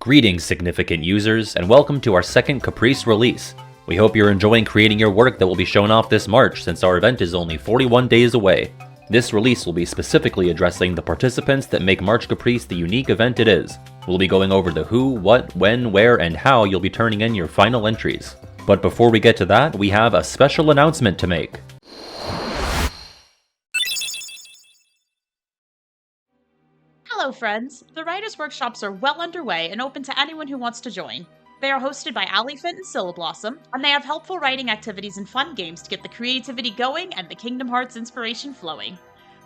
Greetings, significant users, and welcome to our second Caprice release. We hope you're enjoying creating your work that will be shown off this March, since our event is only 41 days away. This release will be specifically addressing the participants that make March Caprice the unique event it is. We'll be going over the who, what, when, where, and how you'll be turning in your final entries. But before we get to that, we have a special announcement to make. Hello friends! The Writers' Workshops are well underway and open to anyone who wants to join. They are hosted by Alifant and Syllablossom, and they have helpful writing activities and fun games to get the creativity going and the Kingdom Hearts inspiration flowing.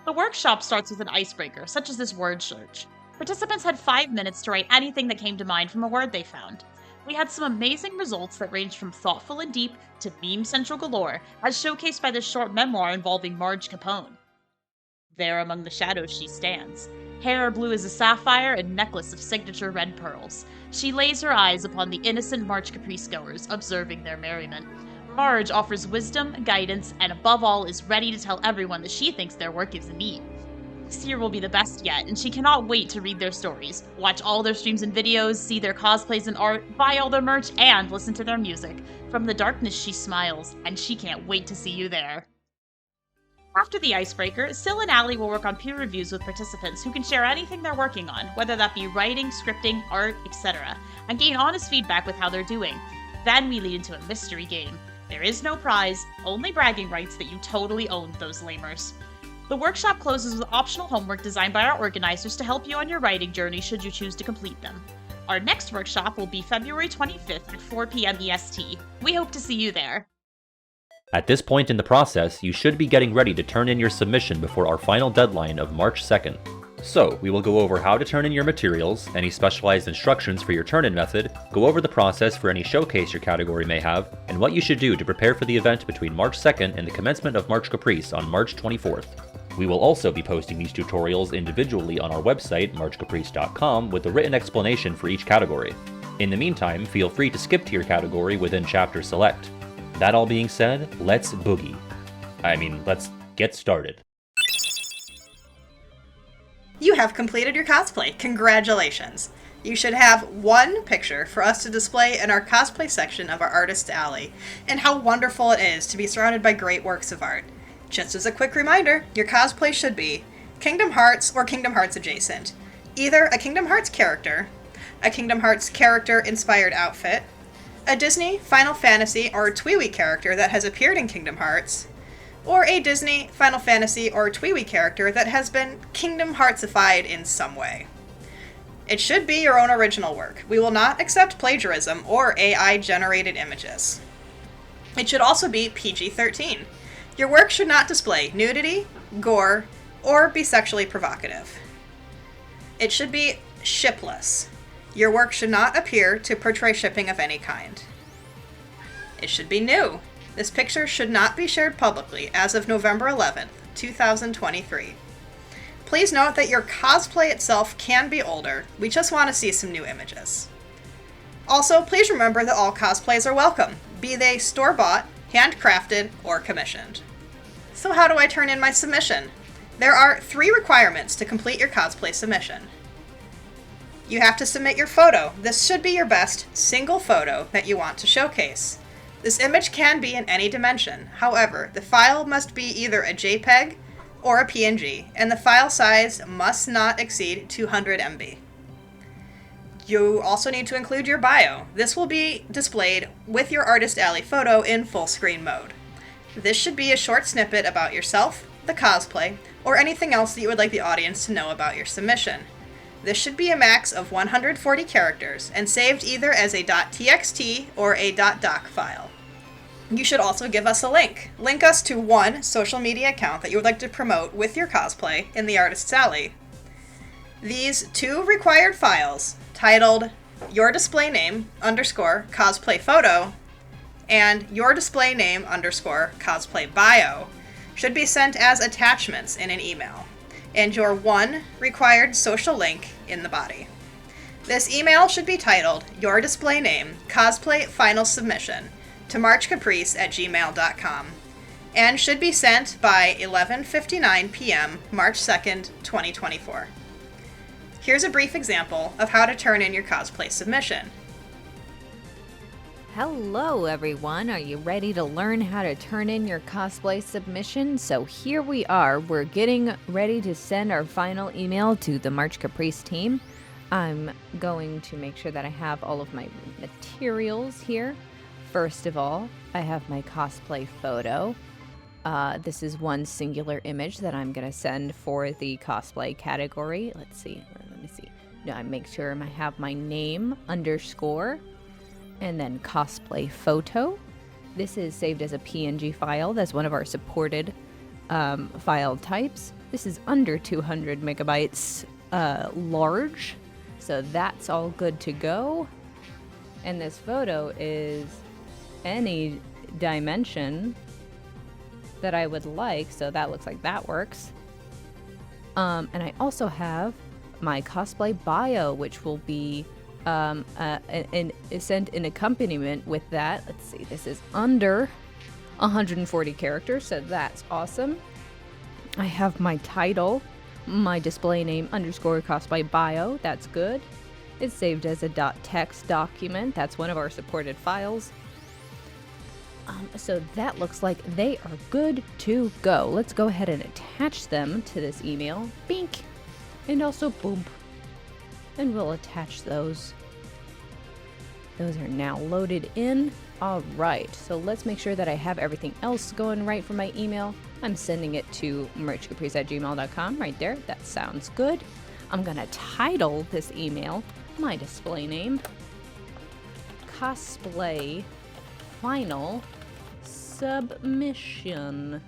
The workshop starts with an icebreaker, such as this word search. Participants had 5 minutes to write anything that came to mind from a word they found. We had some amazing results that ranged from thoughtful and deep to meme central galore, as showcased by this short memoir involving Marge Capone. There among the shadows she stands. Hair blue as a sapphire and necklace of signature red pearls. She lays her eyes upon the innocent March Caprice goers, observing their merriment. Marge offers wisdom, guidance, and above all is ready to tell everyone that she thinks their work is neat. This year will be the best yet, and she cannot wait to read their stories, watch all their streams and videos, see their cosplays and art, buy all their merch, and listen to their music. From the darkness she smiles, and she can't wait to see you there. After the icebreaker, Syl and Allie will work on peer reviews with participants who can share anything they're working on, whether that be writing, scripting, art, etc., and gain honest feedback with how they're doing. Then we lead into a mystery game. There is no prize, only bragging rights that you totally owned those lamers. The workshop closes with optional homework designed by our organizers to help you on your writing journey should you choose to complete them. Our next workshop will be February 25th at 4 p.m. EST. We hope to see you there. At this point in the process, you should be getting ready to turn in your submission before our final deadline of March 2nd. So, we will go over how to turn in your materials, any specialized instructions for your turn-in method, go over the process for any showcase your category may have, and what you should do to prepare for the event between March 2nd and the commencement of March Caprice on March 24th. We will also be posting these tutorials individually on our website, marchcaprice.com, with a written explanation for each category. In the meantime, feel free to skip to your category within Chapter Select. That all being said, let's boogie. Let's get started. You have completed your cosplay. Congratulations! You should have one picture for us to display in our cosplay section of our Artist Alley, and how wonderful it is to be surrounded by great works of art. Just as a quick reminder, your cosplay should be Kingdom Hearts or Kingdom Hearts adjacent. Either a Kingdom Hearts character, a Kingdom Hearts character-inspired outfit, a Disney, Final Fantasy, or TWiWi character that has appeared in Kingdom Hearts, or a Disney, Final Fantasy, or TWiWi character that has been Kingdom Heartsified in some way. It should be your own original work. We will not accept plagiarism or AI-generated images. It should also be PG-13. Your work should not display nudity, gore, or be sexually provocative. It should be shipless. Your work should not appear to portray shipping of any kind. It should be new. This picture should not be shared publicly as of November 11th, 2023. Please note that your cosplay itself can be older. We just want to see some new images. Also, please remember that all cosplays are welcome, be they store-bought, handcrafted, or commissioned. So how do I turn in my submission? There are 3 requirements to complete your cosplay submission. You have to submit your photo. This should be your best single photo that you want to showcase. This image can be in any dimension. However, the file must be either a JPEG or a PNG, and the file size must not exceed 200 MB. You also need to include your bio. This will be displayed with your Artist Alley photo in full screen mode. This should be a short snippet about yourself, the cosplay, or anything else that you would like the audience to know about your submission. This should be a max of 140 characters and saved either as a .txt or a .doc file. You should also give us a link. Link us to one social media account that you would like to promote with your cosplay in the Artist's Alley. These 2 required files, titled your display name _ cosplay photo and your display name _ cosplay bio, should be sent as attachments in an email, and your one required social link in the body. This email should be titled your display name cosplay final submission to marchcaprice@gmail.com and should be sent by 11:59 p.m. March 2nd, 2024. here's a brief example of how to turn in your cosplay submission. Hello everyone, are you ready to learn how to turn in your cosplay submission? So here we are, we're getting ready to send our final email to the March Caprice team. I'm going to make sure that I have all of my materials here. First of all, I have my cosplay photo. This is one singular image that I'm going to send for the cosplay category. Let me see. No, I make sure I have my name underscore and then cosplay photo. This is saved as a PNG file. That's one of our supported file types. This is under 200 megabytes large, so that's all good to go. And this photo is any dimension that I would like, so that looks like that works. And I also have my cosplay bio, which will be sent in accompaniment with that. Let's see, this is under 140 characters, so that's awesome. I have my title, my display name underscore cosplay bio, that's good. It's saved as a .text document, that's one of our supported files. So that looks like they are good to go. Let's go ahead and attach them to this email. Bink! And also boom. And we'll attach those. Those are now loaded in. All right, so let's make sure that I have everything else going right for my email. I'm sending it to merchcaprice@gmail.com right there. That sounds good. I'm gonna title this email, my display name, Cosplay Final Submission.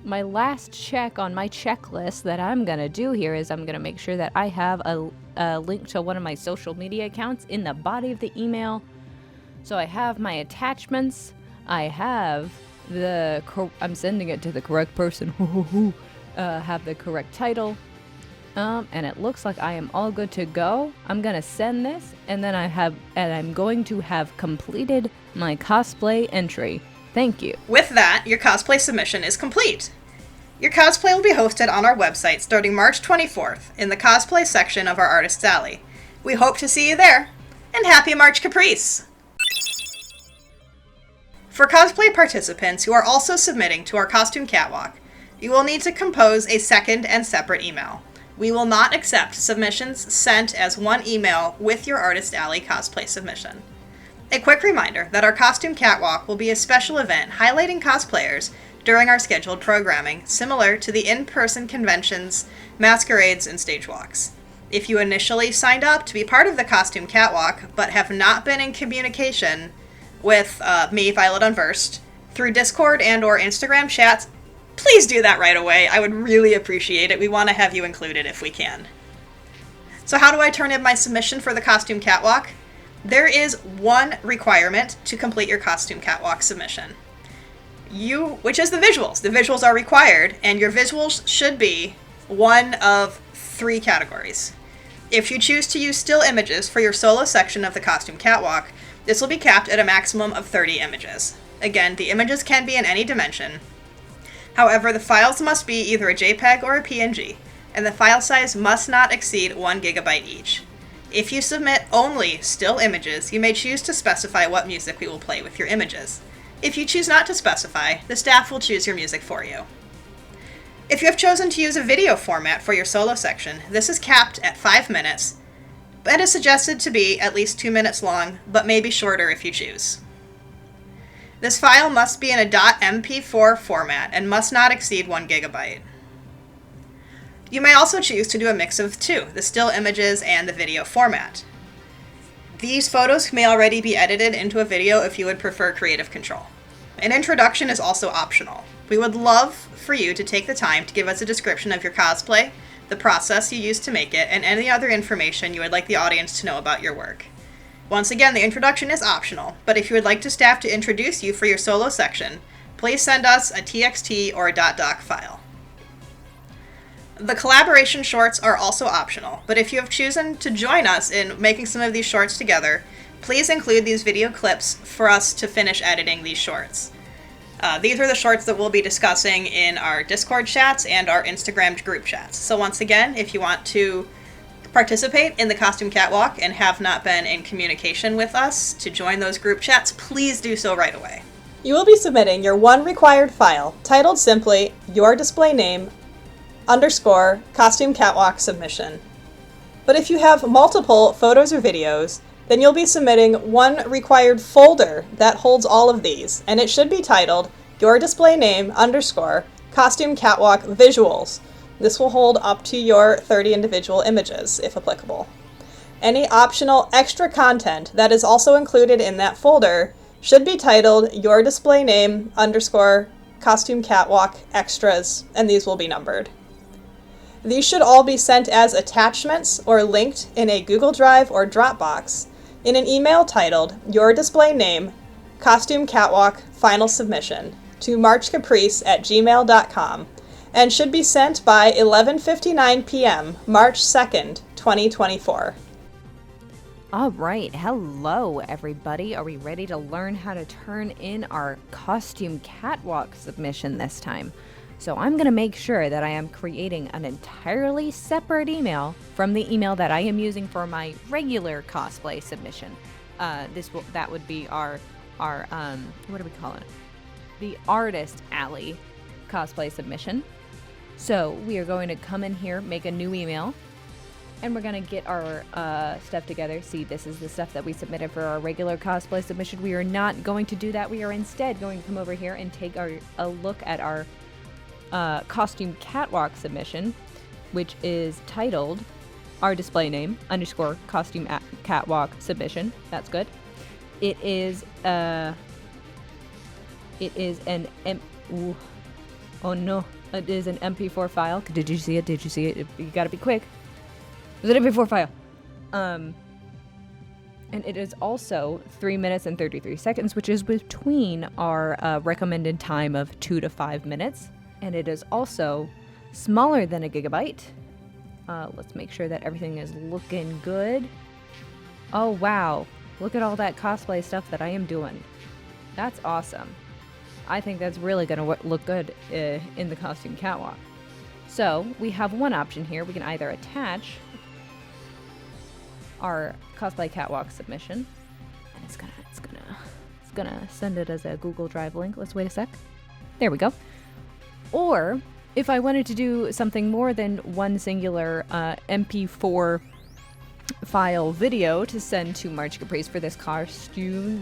My last check on my checklist that I'm gonna do here is I'm gonna make sure that I have a link to one of my social media accounts in the body of the email. So I have my attachments, I have I'm sending it to the correct person, have the correct title, and it looks like I am all good to go. I'm gonna send this, and then I'm going to have completed my cosplay entry. Thank you. With that, your cosplay submission is complete. Your cosplay will be hosted on our website starting March 24th in the cosplay section of our Artist's Alley. We hope to see you there, and happy March Caprice! For cosplay participants who are also submitting to our costume catwalk, you will need to compose a second and separate email. We will not accept submissions sent as one email with your Artist's Alley cosplay submission. A quick reminder that our costume catwalk will be a special event highlighting cosplayers during our scheduled programming, similar to the in-person conventions, masquerades, and stage walks. If you initially signed up to be part of the costume catwalk but have not been in communication with me, Violet Unversed, through Discord and or Instagram chats, please do that right away. I would really appreciate it. We want to have you included if we can. So how do I turn in my submission for the costume catwalk? There is one requirement to complete your costume catwalk submission, which is the visuals. The visuals are required, and your visuals should be one of 3 categories. If you choose to use still images for your solo section of the costume catwalk, this will be capped at a maximum of 30 images. Again, the images can be in any dimension. However, the files must be either a JPEG or a PNG, and the file size must not exceed 1 gigabyte each. If you submit only still images, you may choose to specify what music we will play with your images. If you choose not to specify, the staff will choose your music for you. If you have chosen to use a video format for your solo section, this is capped at 5 minutes, but is suggested to be at least 2 minutes long, but may be shorter if you choose. This file must be in a .mp4 format and must not exceed 1 gigabyte. You may also choose to do a mix of 2, the still images and the video format. These photos may already be edited into a video if you would prefer creative control. An introduction is also optional. We would love for you to take the time to give us a description of your cosplay, the process you used to make it, and any other information you would like the audience to know about your work. Once again, the introduction is optional, but if you would like to staff to introduce you for your solo section, please send us a TXT or a .doc file. The collaboration shorts are also optional, but if you have chosen to join us in making some of these shorts together, please include these video clips for us to finish editing these shorts. These are the shorts that we'll be discussing in our Discord chats and our Instagram group chats. So once again, if you want to participate in the Costume Catwalk and have not been in communication with us to join those group chats, please do so right away. You will be submitting your one required file, titled simply your display name _ Costume Catwalk submission. But if you have multiple photos or videos, then you'll be submitting one required folder that holds all of these, and it should be titled your display name _ Costume Catwalk visuals. This will hold up to your 30 individual images, if applicable. Any optional extra content that is also included in that folder should be titled your display name _ Costume Catwalk extras, and these will be numbered. These should all be sent as attachments or linked in a Google Drive or Dropbox in an email titled your display name Costume Catwalk final submission to marchcaprice@gmail.com and should be sent by 11:59 p.m. March 2nd, 2024. All right, hello everybody. Are we ready to learn how to turn in our costume catwalk submission this time? So I'm going to make sure that I am creating an entirely separate email from the email that I am using for my regular cosplay submission. That would be our what do we call it? The Artist Alley cosplay submission. So we are going to come in here, make a new email, and we're going to get our stuff together. See, this is the stuff that we submitted for our regular cosplay submission. We are not going to do that. We are instead going to come over here and take a look at our costume catwalk submission, which is titled our display name _ costume catwalk submission. That's good. It is an It is an MP4 file. Did you see it? Did you see it? You gotta be quick. It was an MP4 file. And it is also 3 minutes and 33 seconds, which is between our recommended time of 2 to 5 minutes. And it is also smaller than a gigabyte. Let's make sure that everything is looking good. Oh, wow. Look at all that cosplay stuff that I am doing. That's awesome. I think that's really going to look good in the costume catwalk. So we have one option here. We can either attach our cosplay catwalk submission, and it's gonna send it as a Google Drive link. Let's wait a sec. There we go. Or if I wanted to do something more than one singular MP4 file video to send to March Caprice for this costume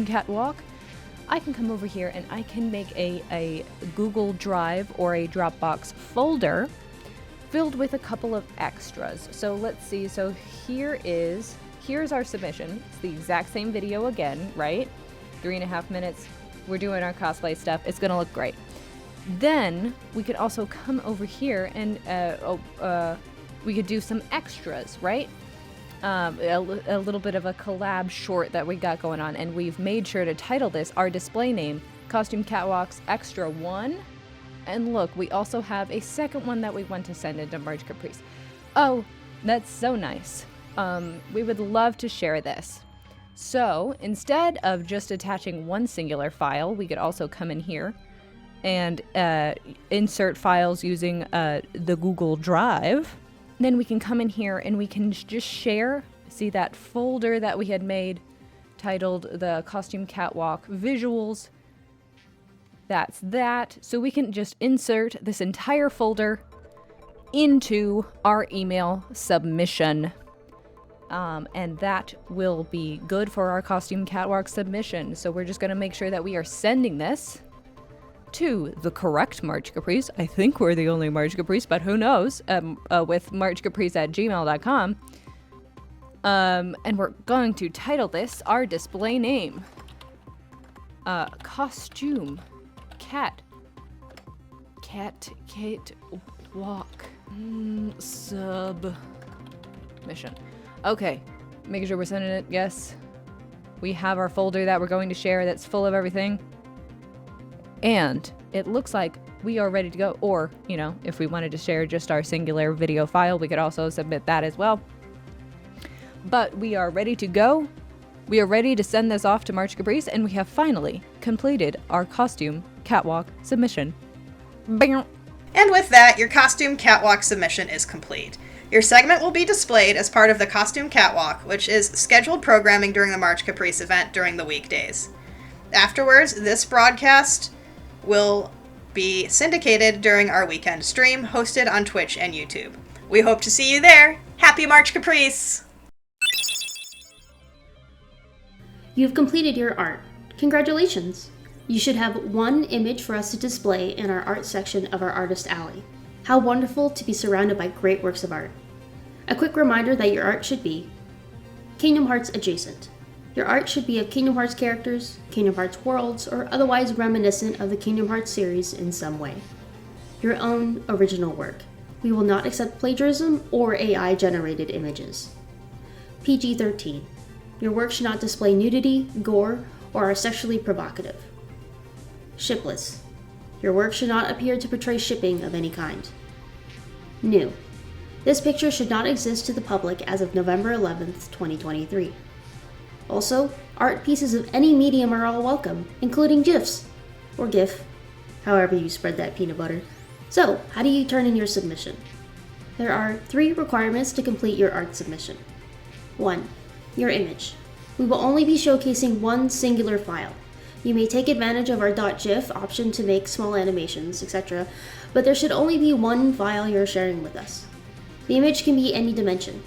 catwalk, I can come over here and I can make a Google Drive or a Dropbox folder filled with a couple of extras. So let's see. So here's our submission. It's the exact same video again, right? 3.5 minutes. We're doing our cosplay stuff. It's gonna look great. Then we could also come over here and we could do some extras, right? A little bit of a collab short that we got going on, and we've made sure to title this our display name Costume Catwalks Extra 1. And look, we also have a second one that we want to send into March Caprice. Oh, that's so nice. We would love to share this. So instead of just attaching one singular file, we could also come in here and insert files using the Google Drive. Then we can come in here and we can just share. See that folder that we had made titled the Costume Catwalk Visuals? That's that. So we can just insert this entire folder into our email submission. And that will be good for our Costume Catwalk submission. So we're just going to make sure that we are sending this to the correct March Caprice. I think we're the only March Caprice, but who knows, with marchcaprice@gmail.com. And we're going to title this our display name. Costume Catwalk submission. Okay, making sure we're sending it. Yes. We have our folder that we're going to share that's full of everything. And it looks like we are ready to go. Or, you know, if we wanted to share just our singular video file, we could also submit that as well. But we are ready to go. We are ready to send this off to March Caprice, and we have finally completed our costume catwalk submission. Bam. And with that, your costume catwalk submission is complete. Your segment will be displayed as part of the Costume Catwalk, which is scheduled programming during the March Caprice event during the weekdays. Afterwards, this broadcast will be syndicated during our weekend stream, hosted on Twitch and YouTube. We hope to see you there. Happy March Caprice! You've completed your art. Congratulations! You should have one image for us to display in our art section of our Artist Alley. How wonderful to be surrounded by great works of art. A quick reminder that your art should be Kingdom Hearts adjacent. Your art should be of Kingdom Hearts characters, Kingdom Hearts worlds, or otherwise reminiscent of the Kingdom Hearts series in some way. Your own original work. We will not accept plagiarism or AI-generated images. PG-13. Your work should not display nudity, gore, or are sexually provocative. Shipless. Your work should not appear to portray shipping of any kind. New. This picture should not exist to the public as of November 11th, 2023. Also, art pieces of any medium are all welcome, including GIFs, or GIF, however you spread that peanut butter. So, how do you turn in your submission? There are 3 requirements to complete your art submission. 1. Your image. We will only be showcasing one singular file. You may take advantage of our .gif option to make small animations, etc., but there should only be one file you're sharing with us. The image can be any dimension.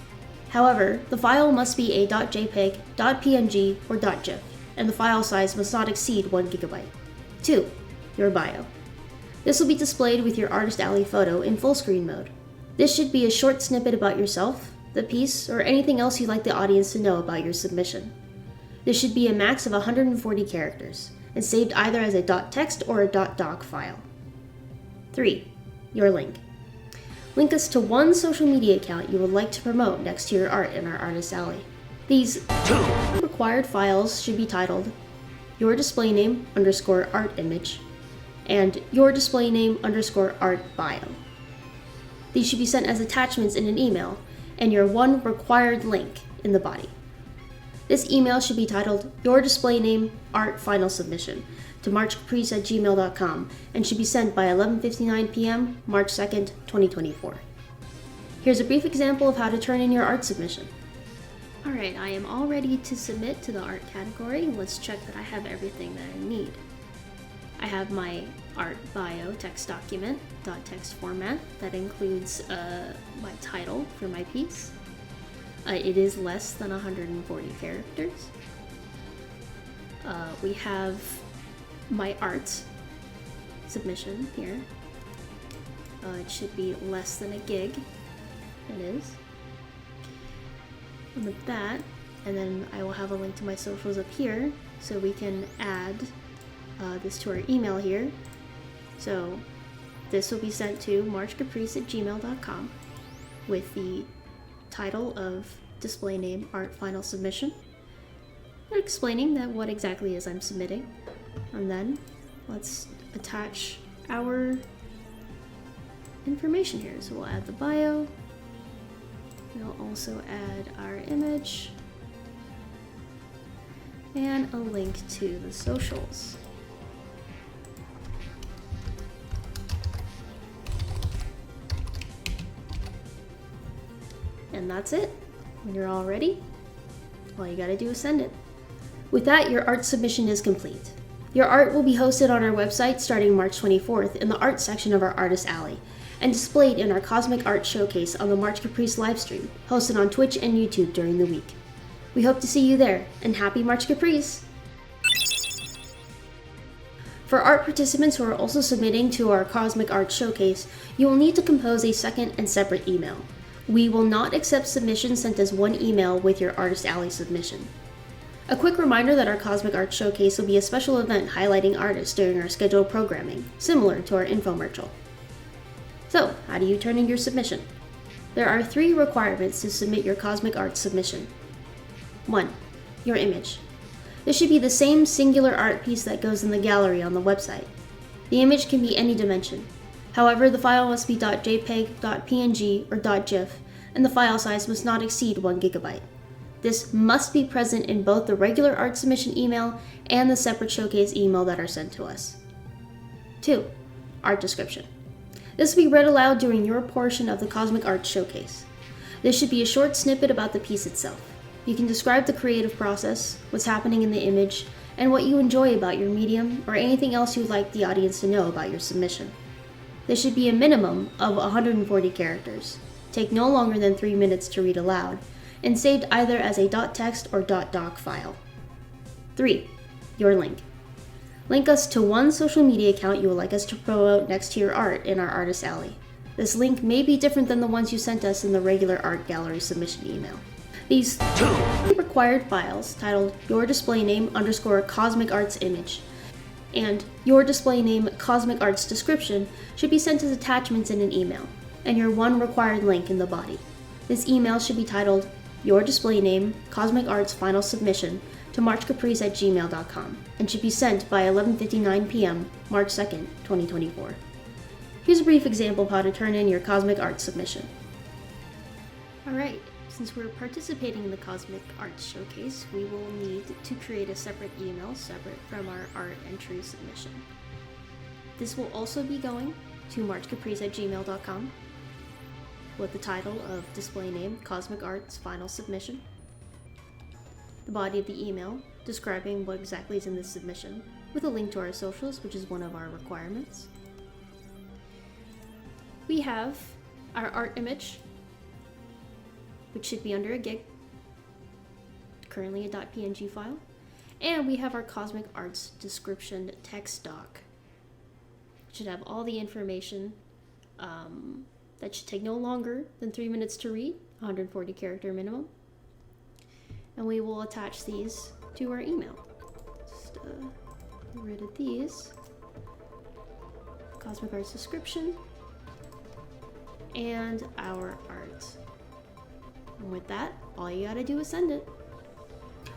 However, the file must be a .jpeg, .png, or .gif, and the file size must not exceed 1 GB. 2. Your bio. This will be displayed with your Artist Alley photo in full screen mode. This should be a short snippet about yourself, the piece, or anything else you'd like the audience to know about your submission. This should be a max of 140 characters, and saved either as a .text or a .doc file. 3. Your link. Link us to one social media account you would like to promote next to your art in our Artist Alley. These 2 required files should be titled your display name _ art image and your display name _ art bio. These should be sent as attachments in an email, and your one required link in the body. This email should be titled your display name art final submission to marchcaprice@gmail.com and should be sent by 11:59 p.m. March 2nd, 2024. Here's a brief example of how to turn in your art submission. Alright, I am all ready to submit to the art category. Let's check that I have everything that I need. I have my art bio text document, .text format, that includes my title for my piece. It is less than 140 characters. We have my art submission here. It should be less than a gig. It is. And with that, and then I will have a link to my socials up here, so we can add this to our email here. So this will be sent to marchcaprice@gmail.com with the title of display name art final submission, explaining that what exactly is I'm submitting. And then let's attach our information here. So we'll add the bio. We'll also add our image and a link to the socials. And that's it. When you're all ready, all you gotta do is send it. With that, your art submission is complete. Your art will be hosted on our website starting March 24th in the art section of our Artist Alley, and displayed in our Cosmic Art Showcase on the March Caprice livestream, hosted on Twitch and YouTube during the week. We hope to see you there, and happy March Caprice! For art participants who are also submitting to our Cosmic Art Showcase, you will need to compose a second and separate email. We will not accept submissions sent as one email with your Artist Alley submission. A quick reminder that our Cosmic Art Showcase will be a special event highlighting artists during our scheduled programming, similar to our infomercial. So, how do you turn in your submission? There are 3 requirements to submit your Cosmic Art submission. 1. Your image. This should be the same singular art piece that goes in the gallery on the website. The image can be any dimension. However, the file must be .jpeg, .png, or .gif, and the file size must not exceed 1 GB. This must be present in both the regular art submission email and the separate showcase email that are sent to us. 2. Art description. This will be read aloud during your portion of the Cosmic Art Showcase. This should be a short snippet about the piece itself. You can describe the creative process, what's happening in the image, and what you enjoy about your medium, or anything else you'd like the audience to know about your submission. There should be a minimum of 140 characters, take no longer than 3 minutes to read aloud, and saved either as a .text or .doc file. 3. Your link. Link us to one social media account you would like us to promote next to your art in our Artist Alley. This link may be different than the ones you sent us in the regular art gallery submission email. These 2 required files, titled Your Display Name _ Cosmic Arts Image and Your Display Name Cosmic Arts Description, should be sent as attachments in an email, and your one required link in the body. This email should be titled Your Display Name Cosmic Arts Final Submission to marchcaprice@gmail.com and should be sent by 11:59 p.m. March 2nd, 2024. Here's a brief example of how to turn in your Cosmic Arts submission. Alright, since we're participating in the Cosmic Arts Showcase, we will need to create a separate email separate from our art entry submission. This will also be going to marchcaprice@gmail.com with the title of Display Name Cosmic Arts Final Submission, the body of the email describing what exactly is in this submission, with a link to our socials, which is one of our requirements. We have our art image, which should be under a GIG, currently a .png file, and we have our Cosmic Arts Description text doc, which should have all the information. That should take no longer than 3 minutes to read, 140 character minimum, and we will attach these to our email. Just get rid of these. Cosmic Arts Description and our art. And with that, all you gotta do is send it.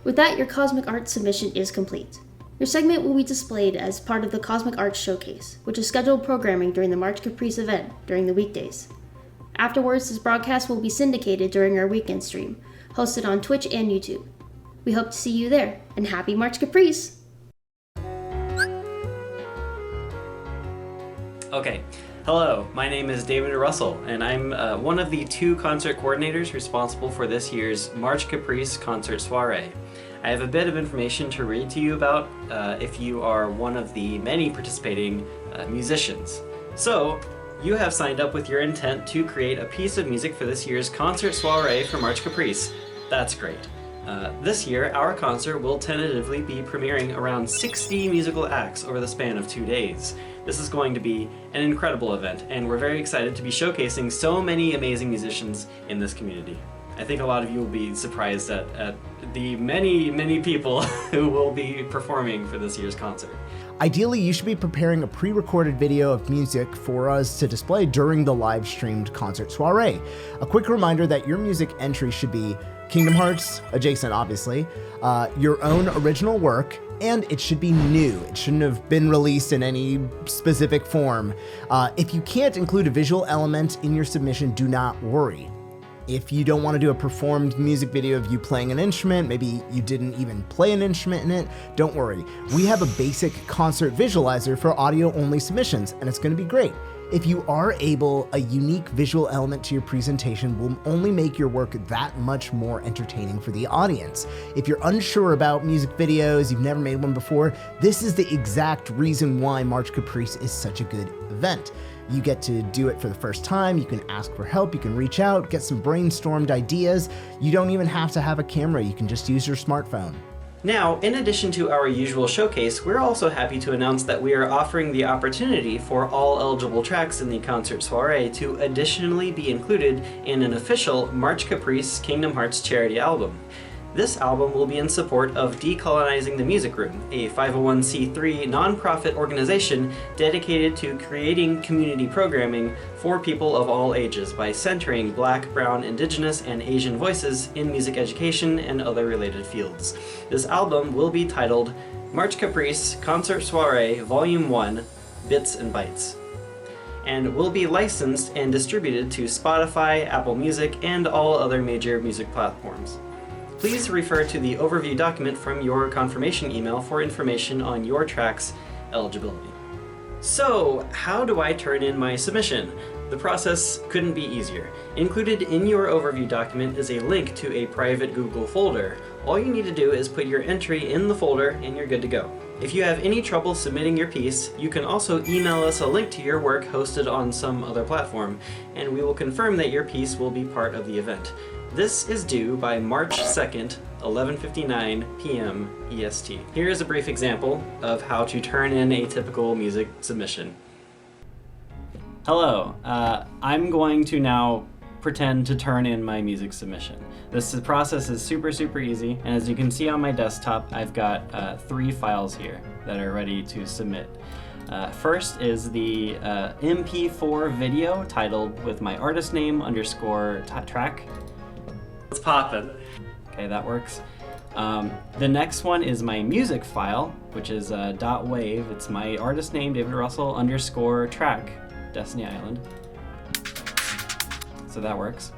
With that, your Cosmic Arts submission is complete. Your segment will be displayed as part of the Cosmic Arts Showcase, which is scheduled programming during the March Caprice event during the weekdays. Afterwards, this broadcast will be syndicated during our weekend stream, hosted on Twitch and YouTube. We hope to see you there, and happy March Caprice! Okay. Hello, my name is David Russell, and I'm one of the 2 concert coordinators responsible for this year's March Caprice Concert Soiree. I have a bit of information to read to you about if you are one of the many participating musicians. So, you have signed up with your intent to create a piece of music for this year's Concert Soiree for March Caprice. That's great. This year, our concert will tentatively be premiering around 60 musical acts over the span of 2 days. This is going to be an incredible event, and we're very excited to be showcasing so many amazing musicians in this community. I think a lot of you will be surprised at the many people who will be performing for this year's concert. Ideally, you should be preparing a pre-recorded video of music for us to display during the live-streamed concert soiree. A quick reminder that your music entry should be Kingdom Hearts adjacent, obviously, your own original work, and it should be new. It shouldn't have been released in any specific form. If you can't include a visual element in your submission, do not worry. If you don't want to do a performed music video of you playing an instrument, maybe you didn't even play an instrument in it, don't worry. We have a basic concert visualizer for audio-only submissions, and it's going to be great. If you are able, a unique visual element to your presentation will only make your work that much more entertaining for the audience. If you're unsure about music videos, you've never made one before, this is the exact reason why March Caprice is such a good event. You get to do it for the first time, you can ask for help, you can reach out, get some brainstormed ideas. You don't even have to have a camera, you can just use your smartphone. Now, in addition to our usual showcase, we're also happy to announce that we are offering the opportunity for all eligible tracks in the concert soiree to additionally be included in an official March Caprice Kingdom Hearts charity album. This album will be in support of Decolonizing the Music Room, a 501c3 nonprofit organization dedicated to creating community programming for people of all ages by centering Black, Brown, Indigenous, and Asian voices in music education and other related fields. This album will be titled March Caprice Concert Soiree Volume 1 Bits and Bytes, and will be licensed and distributed to Spotify, Apple Music, and all other major music platforms. Please refer to the overview document from your confirmation email for information on your track's eligibility. So, how do I turn in my submission? The process couldn't be easier. Included in your overview document is a link to a private Google folder. All you need to do is put your entry in the folder and you're good to go. If you have any trouble submitting your piece, you can also email us a link to your work hosted on some other platform, and we will confirm that your piece will be part of the event. This is due by March 2nd, 11:59 p.m. EST. Here is a brief example of how to turn in a typical music submission. Hello, I'm going to now pretend to turn in my music submission. This process is super easy, and as you can see on my desktop, I've got 3 files here that are ready to submit. First is the MP4 video titled with my artist name underscore track. Let's pop it. Okay, that works. The next one is my music file, which is .wave. It's my artist name, David Russell underscore track, Destiny Island. So that works.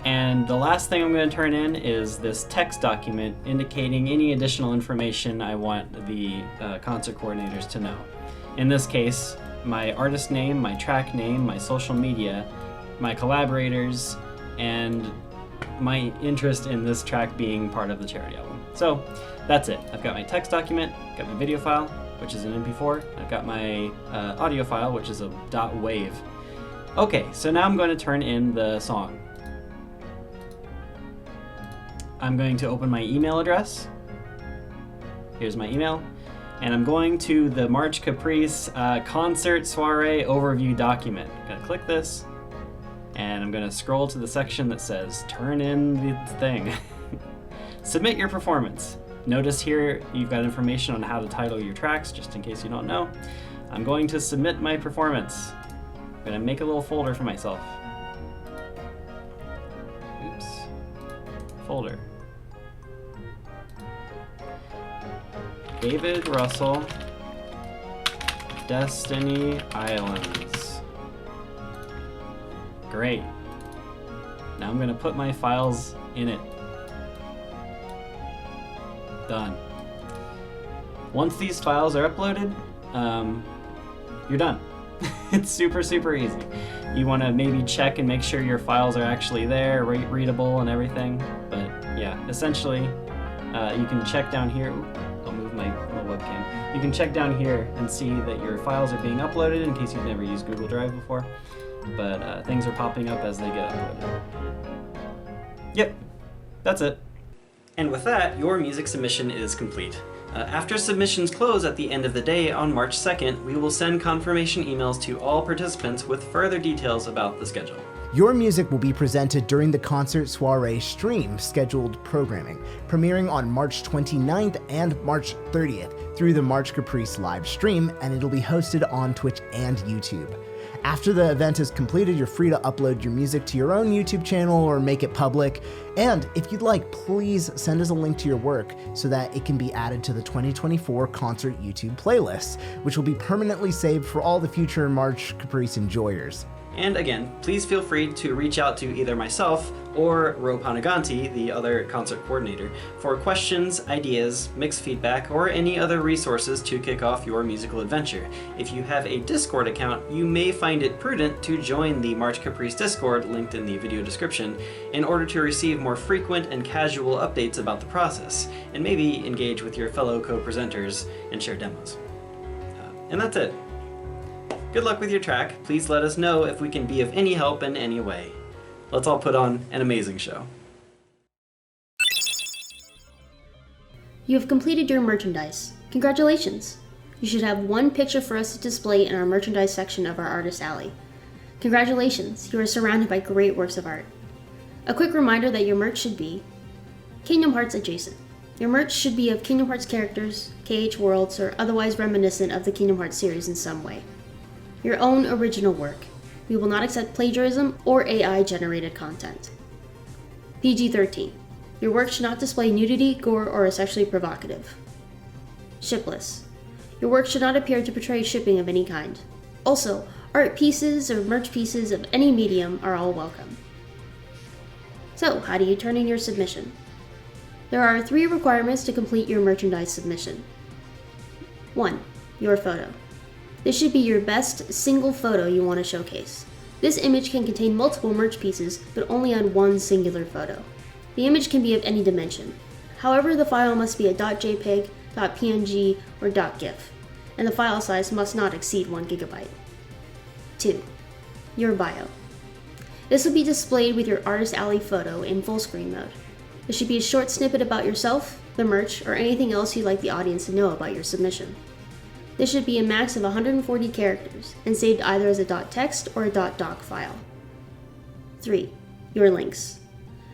And the last thing I'm going to turn in is this text document indicating any additional information I want the concert coordinators to know. In this case, my artist name, my track name, my social media, my collaborators, and my interest in this track being part of the charity album. So that's it. I've got my text document, got my video file, which is an MP4. I've got my audio file, which is a .wave. Okay, so now I'm going to turn in the song. I'm going to open my email address. Here's my email. And I'm going to the March Caprice concert soiree overview document. I'm going to click this, and I'm going to scroll to the section that says turn in the thing. Submit your performance. Notice here you've got information on how to title your tracks, just in case you don't know. I'm going to submit my performance. I'm going to make a little folder for myself. Oops. Folder. David Russell, Destiny Islands. Great. Now I'm going to put my files in it. Done. Once these files are uploaded, you're done. It's super easy. You want to maybe check and make sure your files are actually there, readable and everything. But yeah, essentially, you can check down here. I'll move my webcam. You can check down here and see that your files are being uploaded in case you've never used Google Drive before. But things are popping up as they get uploaded. Yep, that's it. And with that, your music submission is complete. After submissions close at the end of the day on March 2nd, we will send confirmation emails to all participants with further details about the schedule. Your music will be presented during the Concert Soiree stream scheduled programming, premiering on March 29th and March 30th through the March Caprice live stream, and it'll be hosted on Twitch and YouTube. After the event is completed, you're free to upload your music to your own YouTube channel or make it public. And if you'd like, please send us a link to your work so that it can be added to the 2024 concert YouTube playlist, which will be permanently saved for all the future March Caprice enjoyers. And again, please feel free to reach out to either myself or Ro Panaganti, the other concert coordinator, for questions, ideas, mixed feedback, or any other resources to kick off your musical adventure. If you have a Discord account, you may find it prudent to join the March Caprice Discord linked in the video description in order to receive more frequent and casual updates about the process, and maybe engage with your fellow co-presenters and share demos. And that's it. Good luck with your track. Please let us know if we can be of any help in any way. Let's all put on an amazing show. You have completed your merchandise. Congratulations! You should have one picture for us to display in our merchandise section of our Artist Alley. Congratulations, you are surrounded by great works of art. A quick reminder that your merch should be Kingdom Hearts adjacent. Your merch should be of Kingdom Hearts characters, KH worlds, or otherwise reminiscent of the Kingdom Hearts series in some way. Your own original work. We will not accept plagiarism or AI-generated content. PG-13. Your work should not display nudity, gore, or is sexually provocative. Shipless. Your work should not appear to portray shipping of any kind. Also, art pieces or merch pieces of any medium are all welcome. So, how do you turn in your submission? There are 3 requirements to complete your merchandise submission. 1. Your photo. This should be your best single photo you want to showcase. This image can contain multiple merch pieces, but only on one singular photo. The image can be of any dimension. However, the file must be a .jpeg, .png, or .gif, and the file size must not exceed 1 GB. 2. Your bio. This will be displayed with your Artist Alley photo in full screen mode. It should be a short snippet about yourself, the merch, or anything else you'd like the audience to know about your submission. This should be a max of 140 characters and saved either as a .text or a .doc file. 3. Your links.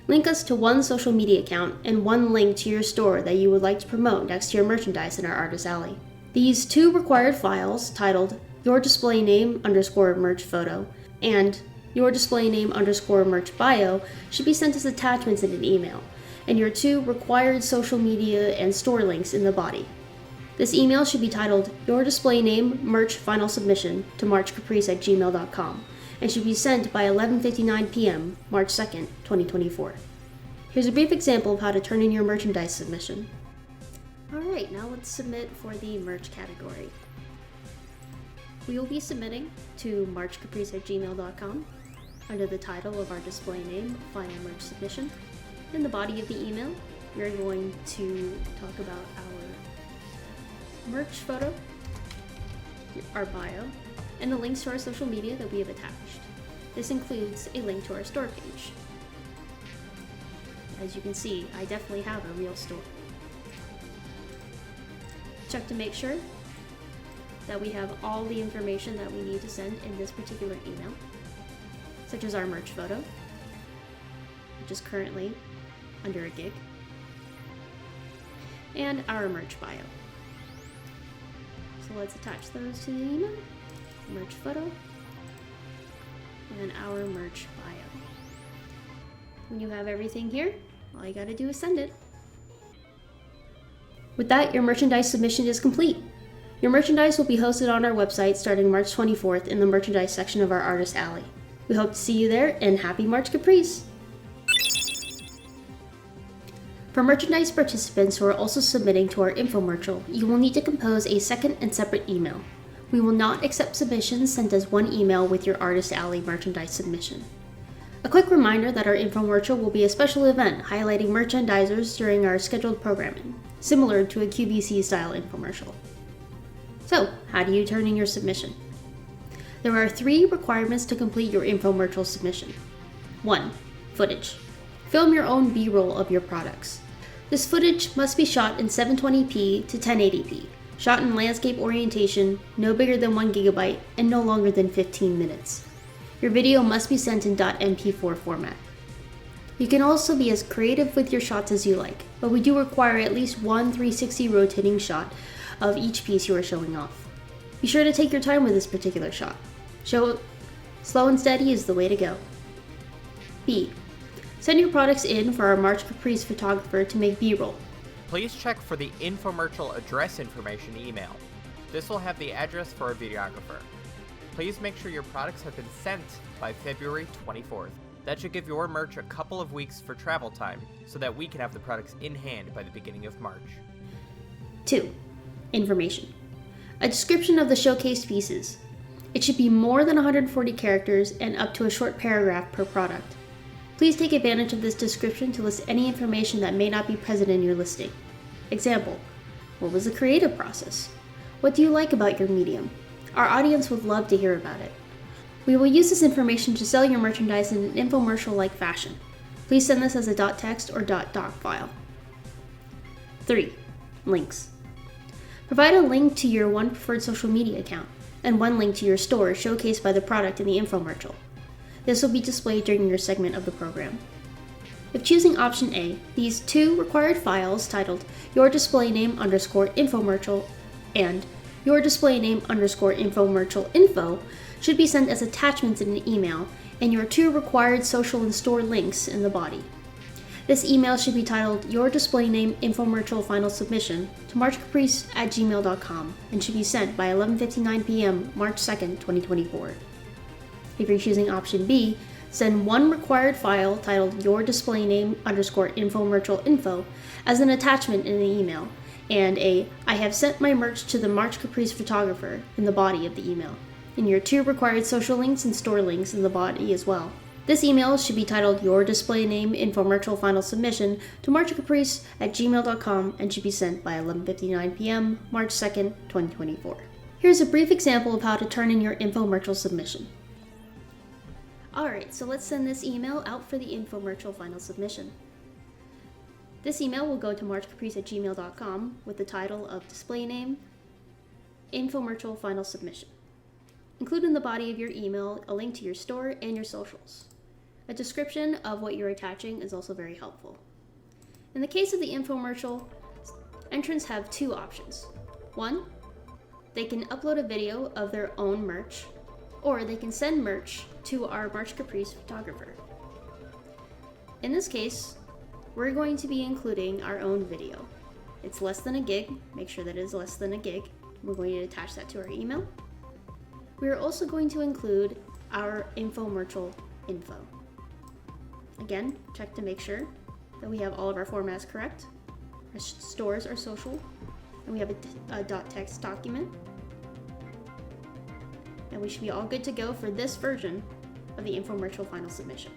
Link us to one social media account and one link to your store that you would like to promote next to your merchandise in our Artist Alley. These 2 required files, titled your display name _ merch photo and your display name _ merch bio, should be sent as attachments in an email, and your 2 required social media and store links in the body. This email should be titled your display name merch final submission to marchcaprice@gmail.com and should be sent by 11:59 p.m. March 2nd, 2024. Here's a brief example of how to turn in your merchandise submission. Alright, now let's submit for the merch category. We will be submitting to marchcaprice@gmail.com under the title of our display name, final merch submission. In the body of the email, we're going to talk about our merch photo, our bio, and the links to our social media that we have attached. This includes a link to our store page. As you can see, I definitely have a real store. Check to make sure that we have all the information that we need to send in this particular email, such as our merch photo, which is currently under a gig, and our merch bio. So let's attach those to the email, merch photo, and our merch bio. When you have everything here, all you gotta do is send it. With that, your merchandise submission is complete. Your merchandise will be hosted on our website starting March 24th in the merchandise section of our Artist Alley. We hope to see you there, and happy March Caprice! For merchandise participants who are also submitting to our infomercial, you will need to compose a second and separate email. We will not accept submissions sent as one email with your Artist Alley merchandise submission. A quick reminder that our infomercial will be a special event highlighting merchandisers during our scheduled programming, similar to a QVC-style infomercial. So, how do you turn in your submission? There are 3 requirements to complete your infomercial submission. 1. Footage. Film your own B-roll of your products. This footage must be shot in 720p to 1080p, shot in landscape orientation, no bigger than 1 GB, and no longer than 15 minutes. Your video must be sent in .mp4 format. You can also be as creative with your shots as you like, but we do require at least one 360 rotating shot of each piece you are showing off. Be sure to take your time with this particular shot. Slow and steady is the way to go. B. Send your products in for our March Caprice photographer to make B-roll. Please check for the infomercial address information email. This will have the address for our videographer. Please make sure your products have been sent by February 24th. That should give your merch a couple of weeks for travel time, so that we can have the products in hand by the beginning of March. 2. Information. A description of the showcased pieces. It should be more than 140 characters and up to a short paragraph per product. Please take advantage of this description to list any information that may not be present in your listing. Example, what was the creative process? What do you like about your medium? Our audience would love to hear about it. We will use this information to sell your merchandise in an infomercial-like fashion. Please send this as a .text or .doc file. 3. Links. Provide a link to your one preferred social media account and one link to your store showcased by the product in the infomercial. This will be displayed during your segment of the program. If choosing option A, these 2 required files titled your display name _ infomercial and your display name _ infomercial info should be sent as attachments in an email and your 2 required social and store links in the body. This email should be titled your display name infomercial final submission to marchcaprice@gmail.com and should be sent by 11:59 p.m. March 2nd, 2024. If you're choosing option B, send one required file titled your display name _ infomercial info as an attachment in the email and I have sent my merch to the March Caprice photographer in the body of the email, and your 2 required social links and store links in the body as well. This email should be titled Your Display Name Infomercial Final Submission to marchcaprice@gmail.com and should be sent by 11:59 p.m. March 2nd, 2024. Here's a brief example of how to turn in your infomercial submission. Alright, so let's send this email out for the infomercial final submission. This email will go to marchcaprice@gmail.com with the title of Display Name Infomercial Final Submission. Include in the body of your email a link to your store and your socials. A description of what you're attaching is also very helpful. In the case of the infomercial, entrants have 2 options. 1, they can upload a video of their own merch, or they can send merch to our March Caprice photographer. In this case, we're going to be including our own video. It's less than a gig. Make sure that it is less than a gig. We're going to attach that to our email. We are also going to include our infomercial info. Again, check to make sure that we have all of our formats correct. Our stores are social, and we have a .text document. And we should be all good to go for this version of the infomercial final submission.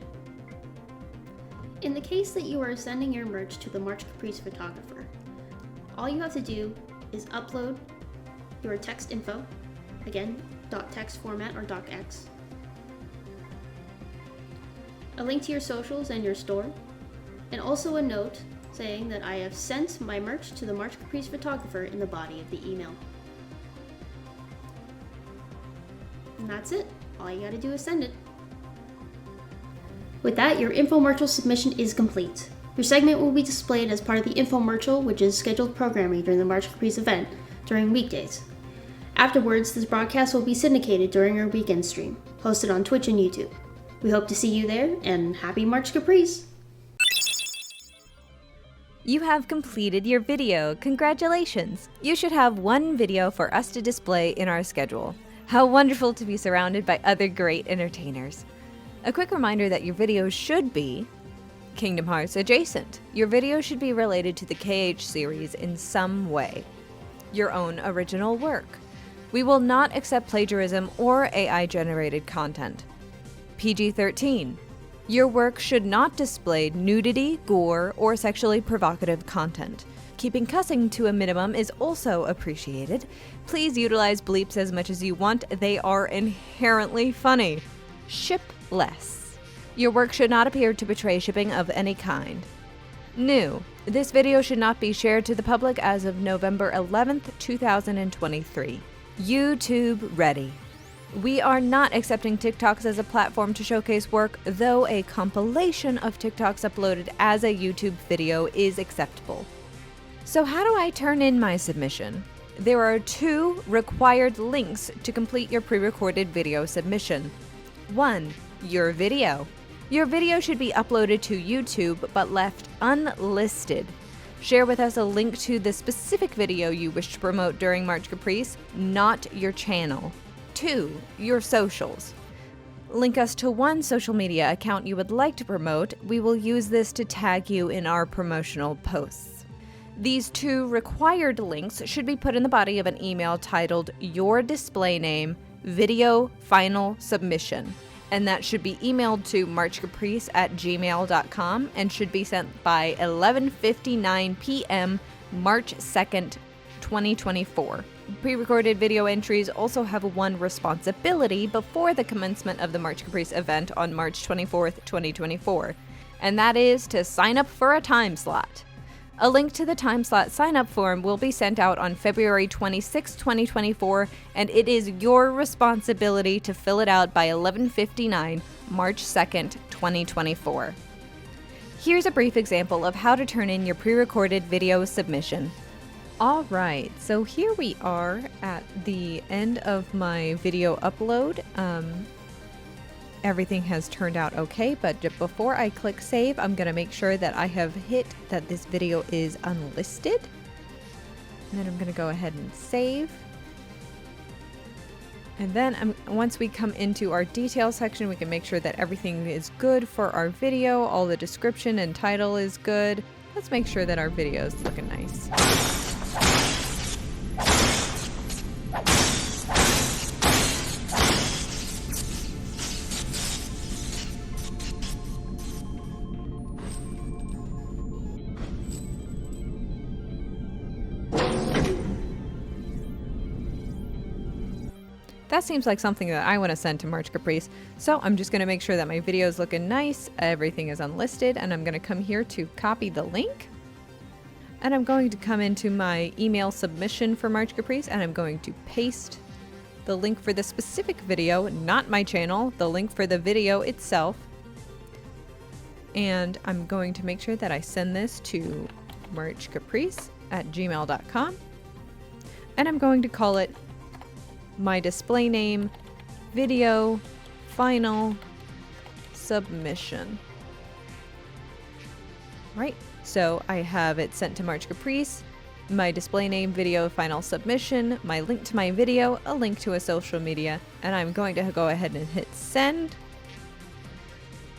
In the case that you are sending your merch to the March Caprice photographer, all you have to do is upload your text info, again, .text format or .x, a link to your socials and your store, and also a note saying that I have sent my merch to the March Caprice photographer in the body of the email. And that's it. All you gotta do is send it. With that, your infomercial submission is complete. Your segment will be displayed as part of the infomercial, which is scheduled programming during the March Caprice event during weekdays. Afterwards, this broadcast will be syndicated during our weekend stream, hosted on Twitch and YouTube. We hope to see you there, and happy March Caprice! You have completed your video. Congratulations! You should have 1 video for us to display in our schedule. How wonderful to be surrounded by other great entertainers. A quick reminder that your video should be Kingdom Hearts adjacent. Your video should be related to the KH series in some way. Your own original work. We will not accept plagiarism or AI-generated content. PG-13. Your work should not display nudity, gore, or sexually provocative content. Keeping cussing to a minimum is also appreciated. Please utilize bleeps as much as you want. They are inherently funny. Ship less. Your work should not appear to betray shipping of any kind. New. This video should not be shared to the public as of November 11th, 2023. YouTube ready. We are not accepting TikToks as a platform to showcase work, though a compilation of TikToks uploaded as a YouTube video is acceptable. So how do I turn in my submission? There are 2 required links to complete your pre-recorded video submission. 1. Your video. Your video should be uploaded to YouTube but left unlisted. Share with us a link to the specific video you wish to promote during March Caprice, not your channel. 2. Your socials. Link us to one social media account you would like to promote. We will use this to tag you in our promotional posts. These 2 required links should be put in the body of an email titled Your Display Name Video Final Submission, and that should be emailed to marchcaprice@gmail.com and should be sent by 11:59 p.m. March 2nd, 2024. Pre-recorded video entries also have one responsibility before the commencement of the March Caprice event on March 24th, 2024, and that is to sign up for a time slot. A link to the time slot sign-up form will be sent out on February 26, 2024, and it is your responsibility to fill it out by 11:59, March 2nd, 2024. Here's a brief example of how to turn in your pre-recorded video submission. All right, so here we are at the end of my video upload. Everything has turned out okay, but before I click save, I'm gonna make sure that I have hit that this video is unlisted. And then I'm gonna go ahead and save. And then once we come into our details section, we can make sure that everything is good for our video. All the description and title is good. Let's make sure that our video is looking nice. that seems like something that I want to send to March Caprice. So I'm just going to make sure that my video is looking nice, everything is unlisted, and I'm going to come here to copy the link. And I'm going to come into my email submission for March Caprice, and I'm going to paste the link for the specific video, not my channel, the link for the video itself. And I'm going to make sure that I send this to marchcaprice@gmail.com. And I'm going to call it my display name video final submission. Right, so I have it sent to March Caprice, my display name video final submission, my link to my video, a link to a social media, and I'm going to go ahead and hit send.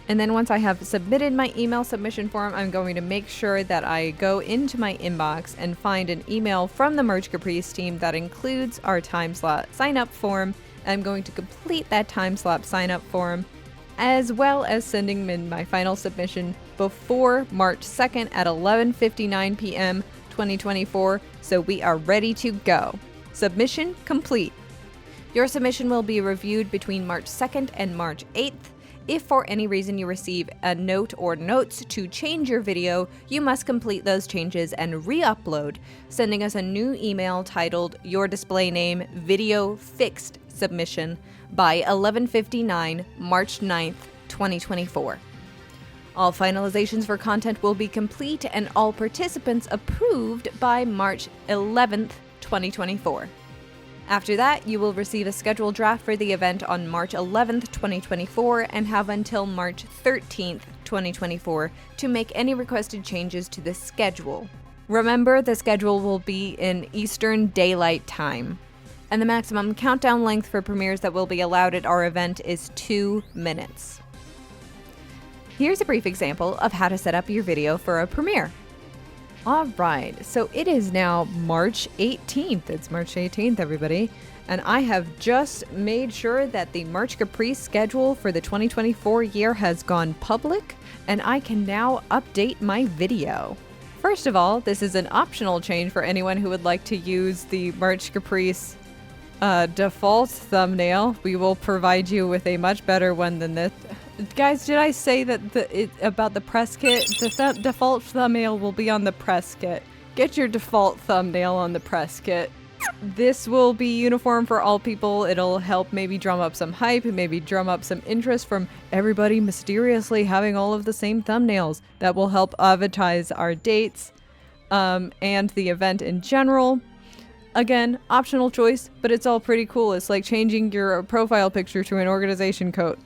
And then once I have submitted my email submission form, I'm going to make sure that I go into my inbox and find an email from the March Caprice team that includes our time slot sign up form. I'm going to complete that time slot sign up form, as well as sending in my final submission before March 2nd at 11:59 p.m. 2024, so we are ready to go. Submission complete. Your submission will be reviewed between March 2nd and March 8th. If for any reason you receive a note or notes to change your video, you must complete those changes and re-upload, sending us a new email titled Your Display Name Video Fixed Submission by 11:59 March 9th, 2024. All finalizations for content will be complete and all participants approved by March 11th, 2024. After that, you will receive a scheduled draft for the event on March 11th, 2024, and have until March 13th, 2024 to make any requested changes to the schedule. Remember, the schedule will be in Eastern Daylight Time, and the maximum countdown length for premieres that will be allowed at our event is 2 minutes. Here's a brief example of how to set up your video for a premiere. Alright, so it is now March 18th. It's March 18th, everybody. And I have just made sure that the March Caprice schedule for the 2024 year has gone public, and I can now update my video. First of all, this is an optional change for anyone who would like to use the March Caprice default thumbnail. We will provide you with a much better one than this. Guys, did I say that about the press kit? The default thumbnail will be on the press kit. Get your default thumbnail on the press kit. This will be uniform for all people. It'll help maybe drum up some hype, maybe drum up some interest from everybody mysteriously having all of the same thumbnails. That will help advertise our dates and the event in general. Again, optional choice, but it's all pretty cool. It's like changing your profile picture to an organization coat.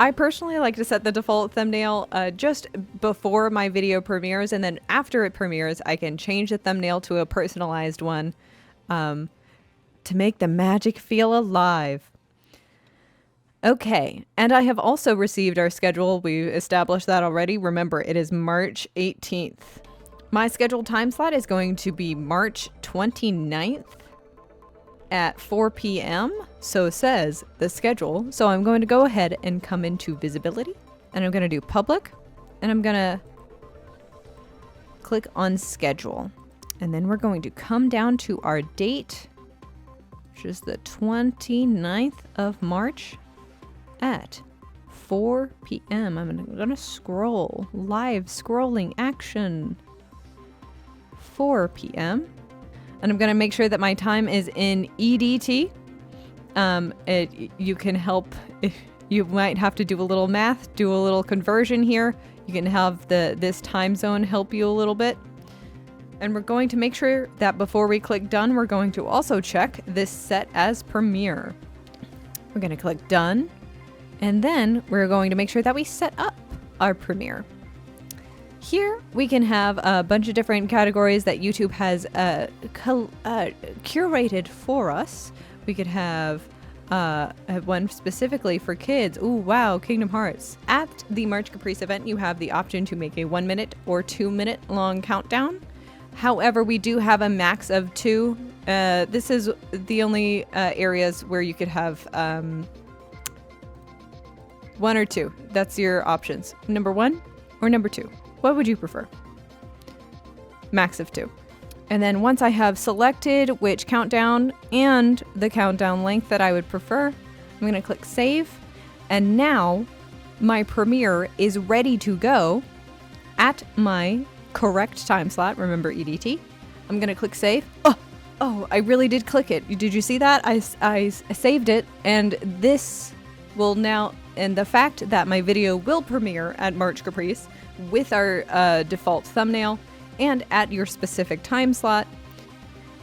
I personally like to set the default thumbnail just before my video premieres, and then after it premieres, I can change the thumbnail to a personalized one to make the magic feel alive. Okay, and I have also received our schedule. We established that already. Remember, it is March 18th. My scheduled time slot is going to be March 29th. At 4 p.m. So says the schedule. So I'm going to go ahead and come into visibility, and I'm going to do public, and I'm going to click on schedule. And then we're going to come down to our date, which is the 29th of March at 4 p.m. I'm going to scroll, live scrolling action, 4 p.m. And I'm going to make sure that my time is in EDT. You can help, you might have to do a little math, do a little conversion here. You can have this time zone help you a little bit. And we're going to make sure that before we click done, we're going to also check this set as premiere. We're going to click done. And then we're going to make sure that we set up our premiere. Here we can have a bunch of different categories that YouTube has curated for us. We could have one specifically for kids. Ooh, wow, Kingdom Hearts. At the March Caprice event, you have the option to make a 1 minute or 2 minute long countdown. However, we do have a max of 2. This is the only areas where you could have 1 or 2. That's your options. Number 1 or number 2. What would you prefer? Max of 2. And then once I have selected which countdown and the countdown length that I would prefer, I'm going to click save. And now my premiere is ready to go at my correct time slot. Remember EDT. I'm going to click save. Oh, I really did click it. Did you see that? I saved it, and this will now, and the fact that my video will premiere at March Caprice with our default thumbnail and at your specific time slot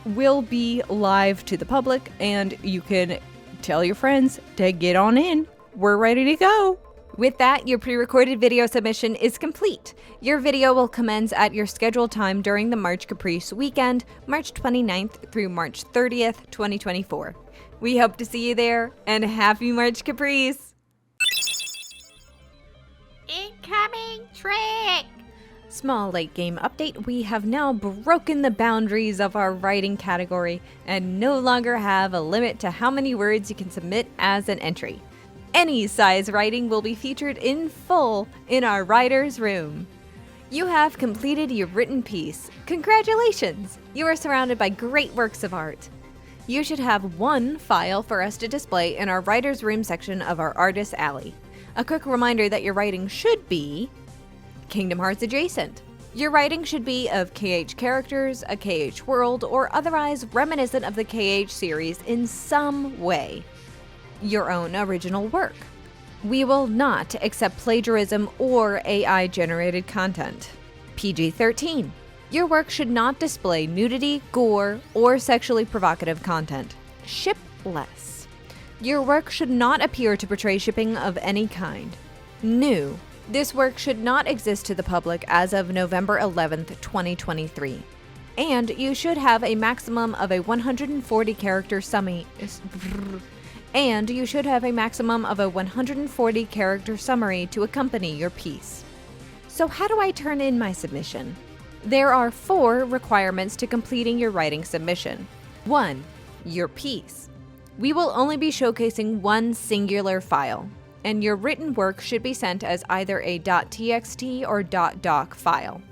will be live to the public, and you can tell your friends to get on in. We're ready to go. With that, your pre-recorded video submission is complete. Your video will commence at your scheduled time during the March Caprice weekend, March 29th through March 30th, 2024. We hope to see you there, and happy March Caprice! Incoming trick! Small late game update, we have now broken the boundaries of our writing category and no longer have a limit to how many words you can submit as an entry. Any size writing will be featured in full in our writer's room. You have completed your written piece. Congratulations! You are surrounded by great works of art. You should have one file for us to display in our writer's room section of our Artist Alley. A quick reminder that your writing should be Kingdom Hearts adjacent. Your writing should be of KH characters, a KH world, or otherwise reminiscent of the KH series in some way. Your own original work. We will not accept plagiarism or AI-generated content. PG-13. Your work should not display nudity, gore, or sexually provocative content. Ship less. Your work should not appear to portray shipping of any kind. New. This work should not exist to the public as of November 11th, 2023. And you should have a maximum of a 140 character summary. And you should have a maximum of a 140 character summary to accompany your piece. So how do I turn in my submission? There are 4 requirements to completing your writing submission. 1. Your piece. We will only be showcasing one singular file, and your written work should be sent as either a .txt or .doc file.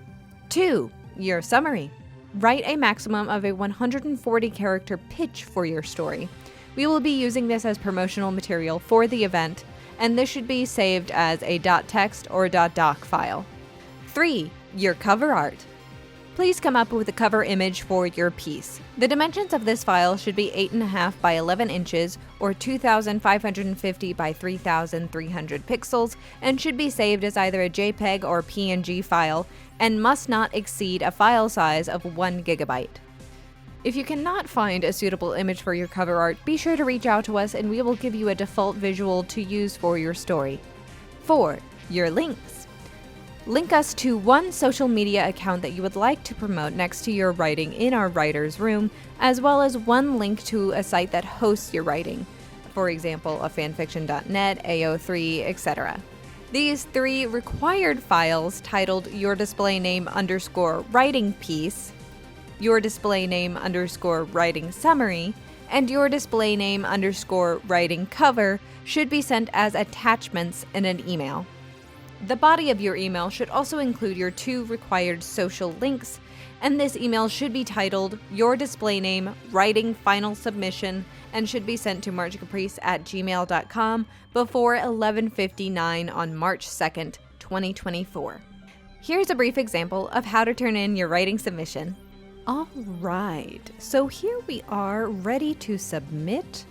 2. Your summary. Write a maximum of a 140 character pitch for your story. We will be using this as promotional material for the event, and this should be saved as a .text or .doc file. 3. Your cover art. Please come up with a cover image for your piece. The dimensions of this file should be 8.5 by 11 inches or 2,550 by 3,300 pixels and should be saved as either a JPEG or PNG file and must not exceed a file size of 1 gigabyte. If you cannot find a suitable image for your cover art, be sure to reach out to us and we will give you a default visual to use for your story. 4. Your links. Link us to one social media account that you would like to promote next to your writing in our writer's room, as well as one link to a site that hosts your writing. For example, a fanfiction.net, AO3, etc. These 3 required files titled your display name _ writing piece, your display name _ writing summary, and your display name _ writing cover should be sent as attachments in an email. The body of your email should also include your 2 required social links, and this email should be titled your display name writing final submission and should be sent to marchcaprice@gmail.com before 11:59 on March 2nd, 2024. Here's a brief example of how to turn in your writing submission. All right, so here we are ready to submit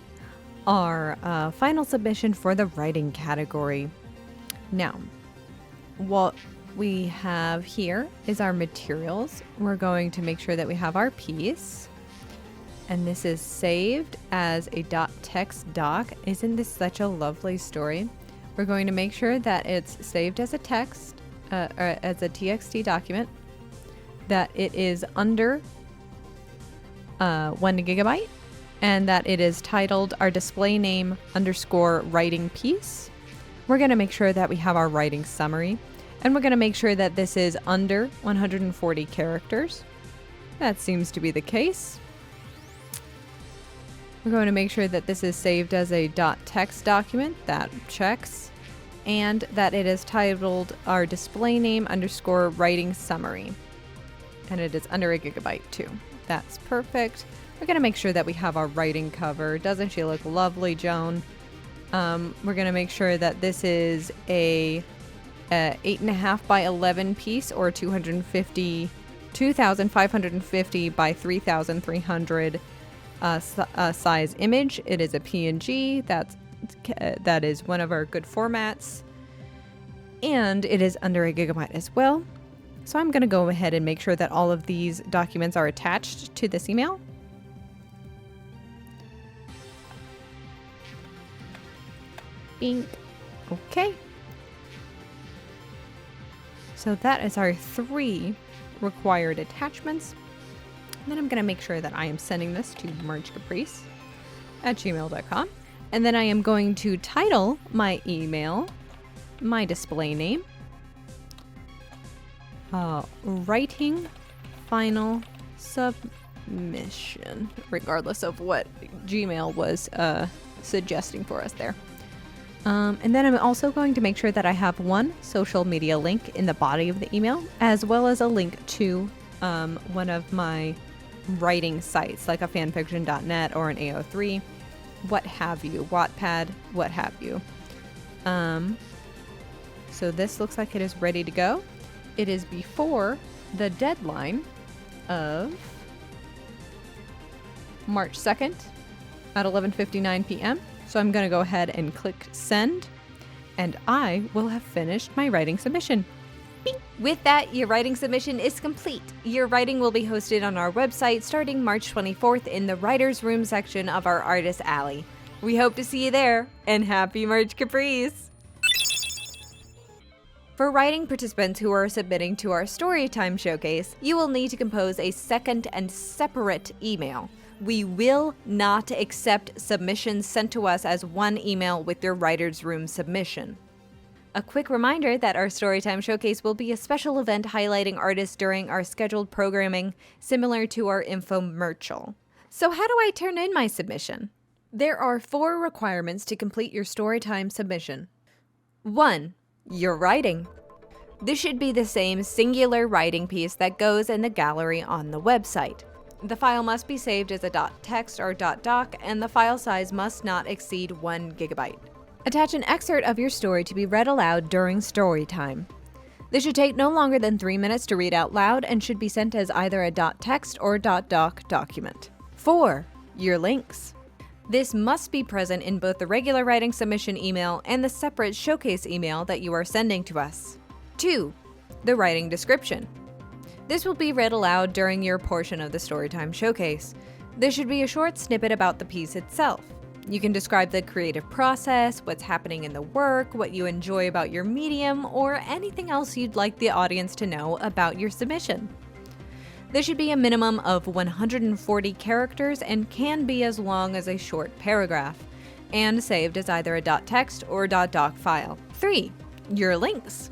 our final submission for the writing category. Now, what we have here is our materials. We're going to make sure that we have our piece, and this is saved as a .text doc. Isn't this such a lovely story? We're going to make sure that it's saved as a text, or as a TXT document, that it is under 1 gigabyte, and that it is titled our display name _ writing piece. We're going to make sure that we have our writing summary, and we're going to make sure that this is under 140 characters. That seems to be the case. We're going to make sure that this is saved as a .text document. That checks. And that it is titled our display name _ writing summary. And it is under 1 gigabyte too. That's perfect. We're going to make sure that we have our writing cover. Doesn't she look lovely, Joan? We're going to make sure that this is a 8.5 by 11 piece, or 2,550 by 3,300 size image. It is a PNG. That is one of our good formats. And it is under a gigabyte as well. So I'm going to go ahead and make sure that all of these documents are attached to this email. Bing. Okay. So that is our 3 required attachments. And then I'm going to make sure that I am sending this to marchcaprice@gmail.com. And then I am going to title my email, my display name, writing final submission, regardless of what Gmail was suggesting for us there. And then I'm also going to make sure that I have one social media link in the body of the email, as well as a link to one of my writing sites, like a fanfiction.net or an AO3, what have you, Wattpad, what have you. So this looks like it is ready to go. It is before the deadline of March 2nd at 11:59 p.m. So I'm going to go ahead and click send, and I will have finished my writing submission. Bing. With that, your writing submission is complete. Your writing will be hosted on our website starting March 24th in the Writer's Room section of our Artist Alley. We hope to see you there, and happy March Caprice! For writing participants who are submitting to our Storytime showcase, you will need to compose a second and separate email. We will not accept submissions sent to us as one email with your Writer's Room submission. A quick reminder that our Storytime Showcase will be a special event highlighting artists during our scheduled programming, similar to our infomercial. So how do I turn in my submission? There are 4 requirements to complete your Storytime submission. 1. Your writing. This should be the same singular writing piece that goes in the gallery on the website. The file must be saved as a .text or .doc, and the file size must not exceed 1 gigabyte. Attach an excerpt of your story to be read aloud during story time. This should take no longer than 3 minutes to read out loud and should be sent as either a .text or .doc document. 4. Your links. This must be present in both the regular writing submission email and the separate showcase email that you are sending to us. 2. The writing description. This will be read aloud during your portion of the Storytime showcase. This should be a short snippet about the piece itself. You can describe the creative process, what's happening in the work, what you enjoy about your medium, or anything else you'd like the audience to know about your submission. This should be a minimum of 140 characters and can be as long as a short paragraph, and saved as either a .text or .doc file. 3. Your links.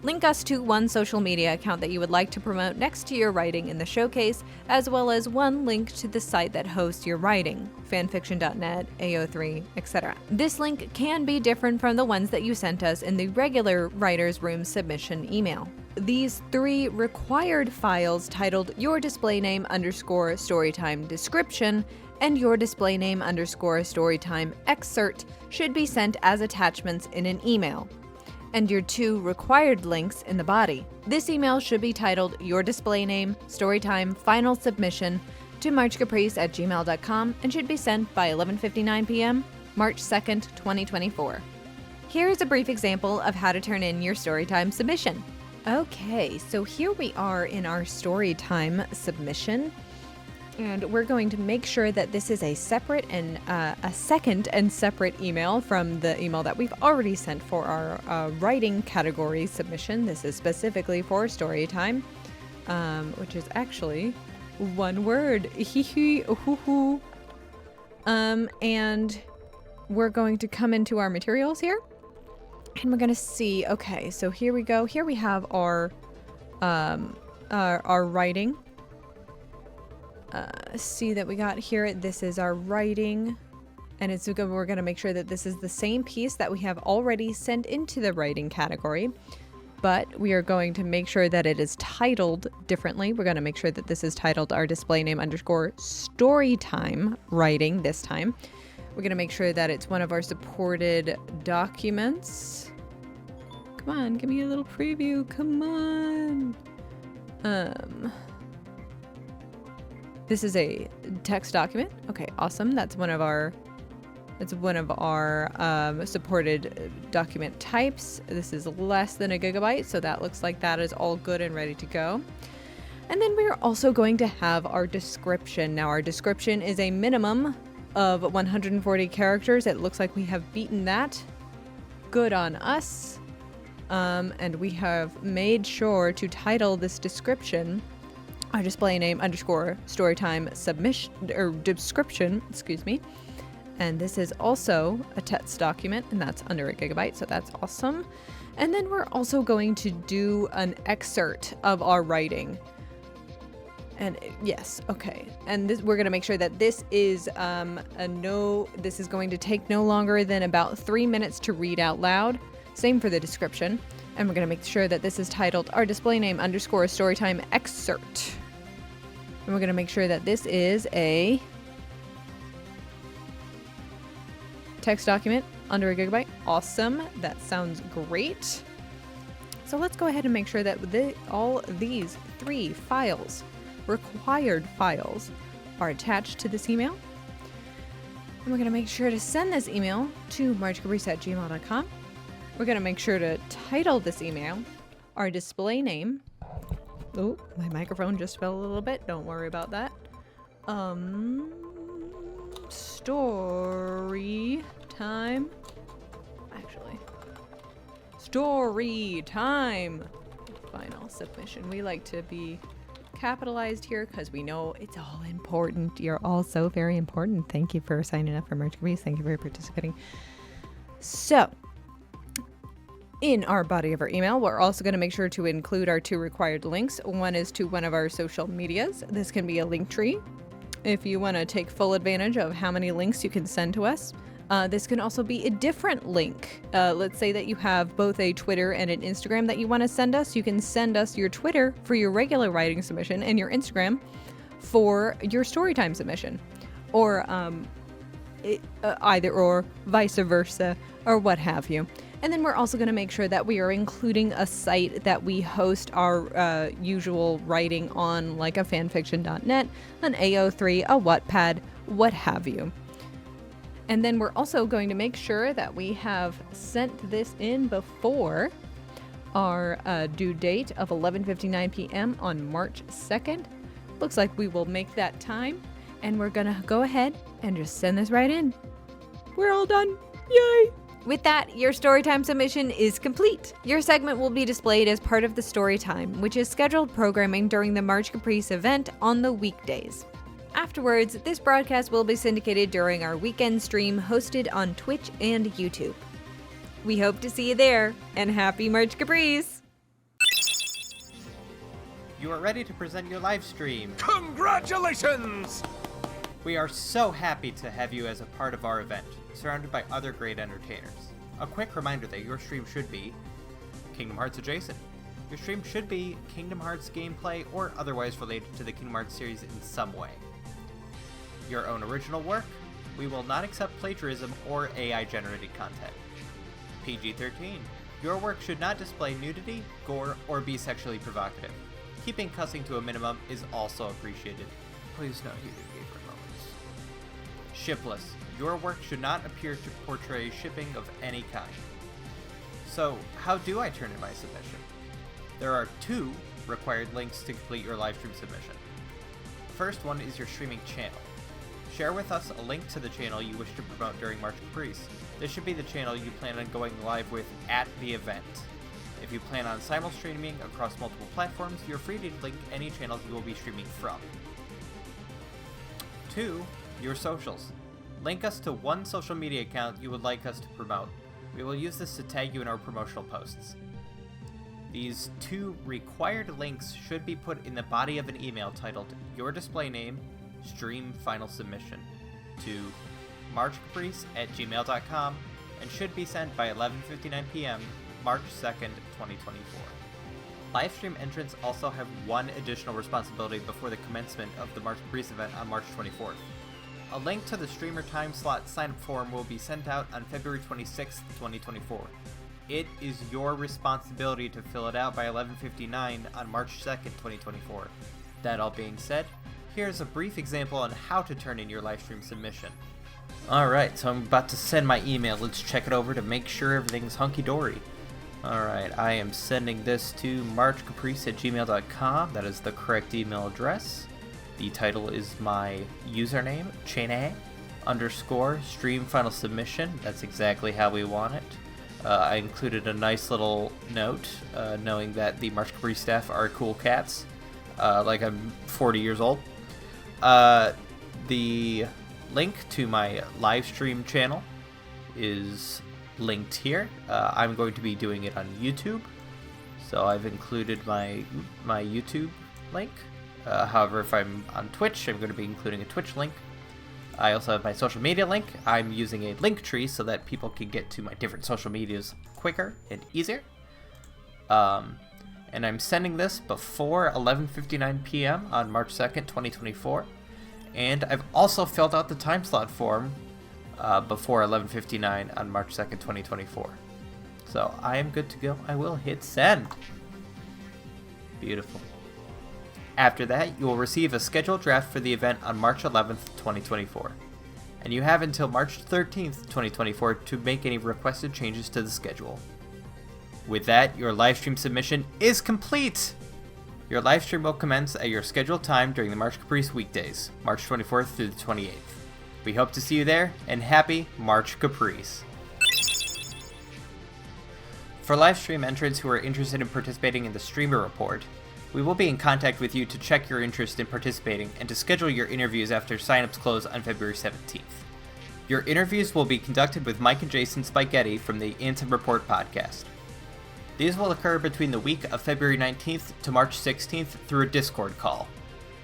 Link us to one social media account that you would like to promote next to your writing in the showcase, as well as one link to the site that hosts your writing, fanfiction.net, AO3, etc. This link can be different from the ones that you sent us in the regular Writer's Room submission email. These 3 required files titled your display name _ storytime description and your display name _ storytime excerpt should be sent as attachments in an email, and your 2 required links in the body. This email should be titled your display name storytime final submission to marchcaprice@gmail.com and should be sent by 11:59 p.m. March 2nd, 2024. Here is a brief example of how to turn in your Storytime submission. Okay, so here we are in our Storytime submission, and we're going to make sure that this is a separate and a second and separate email from the email that we've already sent for our writing category submission. This is specifically for Storytime, which is actually one word. And we're going to come into our materials here. And we're gonna see, okay, so here we go. Here we have our writing. See that we got here, this is our writing. And we're gonna make sure that this is the same piece that we have already sent into the writing category. but we are going to make sure that it is titled differently. We're going to make sure that this is titled our display name underscore Storytime writing this time. We're going to make sure that it's one of our supported documents. Come on, give me a little preview. Come on. This is a text document. Okay, awesome. That's one of our supported document types. This is less than a gigabyte, so that looks like that is all good and ready to go. And then we are also going to have our description. Now, our description is a minimum of 140 characters. It looks like we have beaten that. Good on us. And we have made sure to title this description our display name underscore Storytime submission or description, excuse me. And this is also a text document, and that's under a gigabyte, so that's awesome. And then we're also going to do an excerpt of our writing. And yes, okay. And this, we're going to make sure that this is this is going to take no longer than about 3 minutes to read out loud. Same for the description. And we're going to make sure that this is titled our display name underscore Storytime excerpt. And we're going to make sure that this is a text document under a gigabyte. Awesome. That sounds great. So let's go ahead and make sure that all these 3 files, required files, are attached to this email. And we're going to make sure to send this email to marchcaprice@gmail.com. We're going to make sure to title this email our display name. Oh, my microphone just fell a little bit. Don't worry about that. Story time. Actually, story time. Final submission. We like to be capitalized here because we know it's all important. You're all so very important. Thank you for signing up for March Caprice. Thank you for participating. So, in our body of our email, we're also going to make sure to include our 2 required links. One is to one of our social medias. This can be a link tree if you want to take full advantage of how many links you can send to us. This can also be a different link. Let's say that you have both a Twitter and an Instagram that you want to send us. You can send us your Twitter for your regular writing submission and your Instagram for your Storytime submission. Or either or, vice versa, or what have you. And then we're also going to make sure that we are including a site that we host our usual writing on, like a fanfiction.net, an AO3, a Wattpad, what have you. And then we're also going to make sure that we have sent this in before our due date of 11:59 p.m. on March 2nd. Looks like we will make that time, and we're going to go ahead and just send this right in. We're all done. Yay! With that, your Storytime submission is complete. Your segment will be displayed as part of the Storytime, which is scheduled programming during the March Caprice event on the weekdays. Afterwards, this broadcast will be syndicated during our weekend stream hosted on Twitch and YouTube. We hope to see you there, and happy March Caprice! You are ready to present your live stream. Congratulations! We are so happy to have you as a part of our event, surrounded by other great entertainers. A quick reminder that your stream should be Kingdom Hearts adjacent. Your stream should be Kingdom Hearts gameplay or otherwise related to the Kingdom Hearts series in some way. Your own original work. We will not accept plagiarism or AI-generated content. PG-13. Your work should not display nudity, gore, or be sexually provocative. Keeping cussing to a minimum is also appreciated. Please note heated gamer moments. Shipless. Your work should not appear to portray shipping of any kind. So, how do I turn in my submission? There are 2 required links to complete your live stream submission. The first one is your streaming channel. Share with us a link to the channel you wish to promote during March Caprice. This should be the channel you plan on going live with at the event. If you plan on simul-streaming across multiple platforms, you're free to link any channels you will be streaming from. 2. Your socials. Link us to one social media account you would like us to promote. We will use this to tag you in our promotional posts. These 2 required links should be put in the body of an email titled Your Display Name, Stream Final Submission to marchcaprice@gmail.com and should be sent by 11:59 p.m. March 2nd, 2024. Livestream entrants also have one additional responsibility before the commencement of the March Caprice event on March 24th. A link to the streamer time slot sign-up form will be sent out on February 26th, 2024. It is your responsibility to fill it out by 11:59 on March 2nd, 2024. That all being said, here's a brief example on how to turn in your livestream submission. Alright, so I'm about to send my email. Let's check it over to make sure everything's hunky-dory. Alright, I am sending this to marchcaprice@gmail.com. That is the correct email address. The title is my username, Chene_stream final submission. That's exactly how we want it. I included a nice little note, knowing that the March Caprice staff are cool cats, like I'm 40 years old. The link to my live stream channel is linked here. I'm going to be doing it on YouTube, so I've included my YouTube link. However, if I'm on Twitch, I'm going to be including a Twitch link. I also have my social media link. I'm using a link tree so that people can get to my different social medias quicker and easier. And I'm sending this before 11:59 p.m. on March 2nd, 2024. And I've also filled out the time slot form before 11:59 on March 2nd, 2024. So I am good to go. I will hit send. Beautiful. After that, you will receive a scheduled draft for the event on March 11th, 2024. And you have until March 13th, 2024 to make any requested changes to the schedule. With that, your livestream submission is complete! Your livestream will commence at your scheduled time during the March Caprice weekdays, March 24th through the 28th. We hope to see you there, and happy March Caprice! For livestream entrants who are interested in participating in the Streamer Report, we will be in contact with you to check your interest in participating and to schedule your interviews after signups close on February 17th. Your interviews will be conducted with Mike and Jason Spaghetti from the Anthem Report podcast. These will occur between the week of February 19th to March 16th through a Discord call.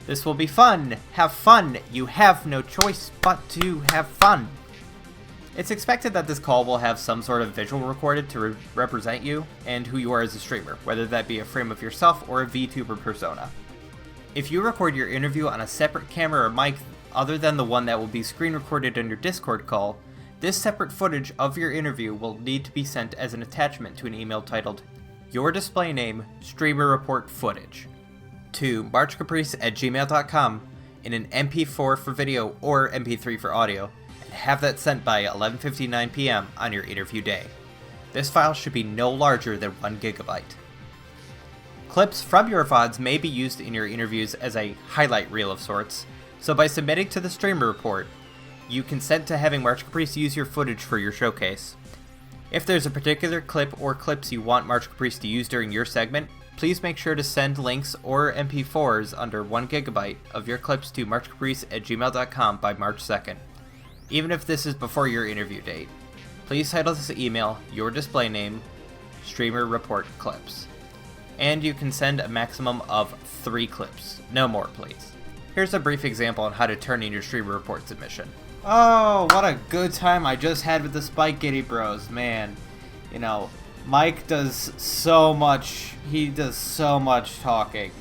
This will be fun! Have fun! You have no choice but to have fun! It's expected that this call will have some sort of visual recorded to represent you and who you are as a streamer, whether that be a frame of yourself or a VTuber persona. If you record your interview on a separate camera or mic other than the one that will be screen recorded on your Discord call, this separate footage of your interview will need to be sent as an attachment to an email titled Your Display Name Streamer Report Footage to marchcaprice@gmail.com in an MP4 for video or MP3 for audio, and have that sent by 11:59 p.m. on your interview day. This file should be no larger than 1 gigabyte. Clips from your VODs may be used in your interviews as a highlight reel of sorts, so by submitting to the Streamer Report, you consent to having March Caprice use your footage for your showcase. If there's a particular clip or clips you want March Caprice to use during your segment, please make sure to send links or MP4s under 1 gigabyte of your clips to marchcaprice@gmail.com by March 2nd. Even if this is before your interview date, please title this email Your Display Name Streamer Report Clips. And you can send a maximum of 3 clips. No more, please. Here's a brief example on how to turn in your Streamer Report submission. Oh, what a good time I just had with the Spaghetti Bros, man. You know, Mike does so much, he does so much talking.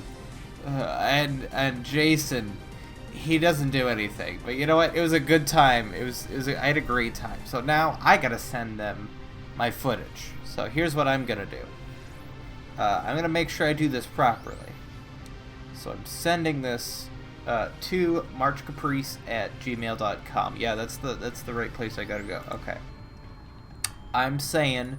And Jason, he doesn't do anything. But you know what? It was a good time. I had a great time. So now I gotta send them my footage. So here's what I'm gonna do. I'm gonna make sure I do this properly. So I'm sending this to marchcaprice@gmail.com. Yeah, that's the right place I gotta go. Okay. I'm saying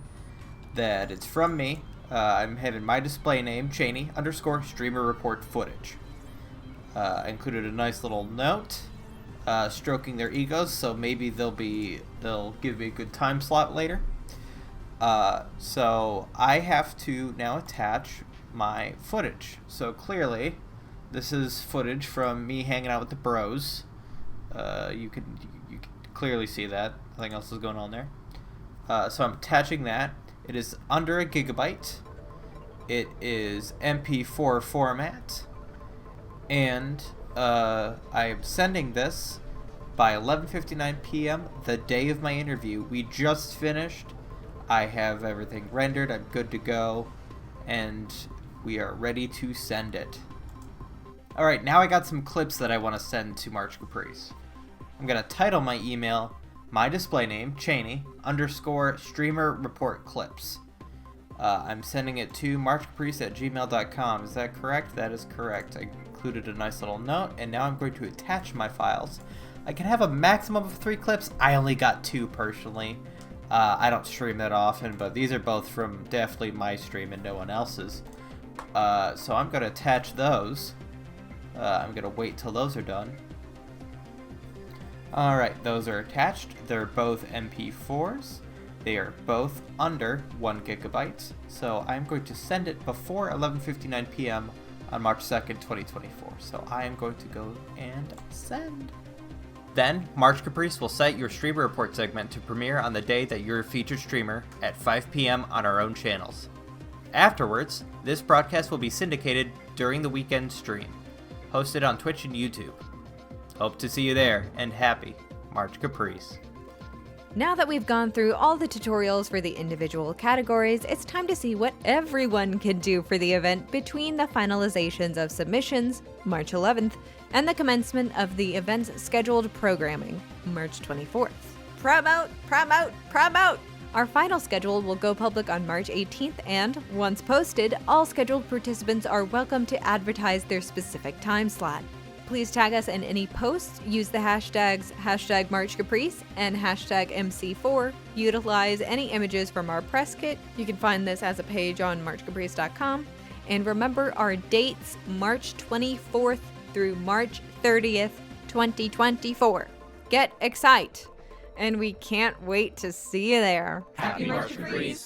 that it's from me. I'm having my display name, Cheney_streamer report footage. I included a nice little note, stroking their egos, so maybe they'll give me a good time slot later. So I have to now attach my footage. So clearly, this is footage from me hanging out with the bros. You can clearly see that. Nothing else is going on there. So I'm attaching that. It is under 1 gigabyte. It is MP4 format. And I am sending this by 11:59 p.m. the day of my interview. We just finished I have everything rendered, I'm good to go, and we are ready to send it. Alright, now I got some clips that I want to send to March Caprice. I'm going to title my email, my display name, Cheney, _ streamer report clips. I'm sending it to marchcaprice@gmail.com. Is that correct? That is correct. I included a nice little note, and now I'm going to attach my files. I can have a maximum of 3 clips. I only got 2 personally. I don't stream that often, but these are both from definitely my stream and no one else's. So I'm going to attach those. I'm going to wait till those are done. Alright, those are attached. They're both MP4s. They are both under 1 gigabyte. So I'm going to send it before 11:59 p.m. on March 2nd, 2024. So I am going to go and send. Then, March Caprice will set your streamer report segment to premiere on the day that you're a featured streamer at 5 p.m. on our own channels. Afterwards, this broadcast will be syndicated during the weekend stream, hosted on Twitch and YouTube. Hope to see you there, and happy March Caprice. Now that we've gone through all the tutorials for the individual categories, it's time to see what everyone can do for the event between the finalizations of submissions, March 11th, and the commencement of the event's scheduled programming, March 24th. Promote, promote, promote! Our final schedule will go public on March 18th, and once posted, all scheduled participants are welcome to advertise their specific time slot. Please tag us in any posts, use the hashtags #MarchCaprice and #MC4, utilize any images from our press kit. You can find this as a page on marchcaprice.com. And remember our dates, March 24th through March 30th, 2024. Get excited! And we can't wait to see you there. Happy March Caprice!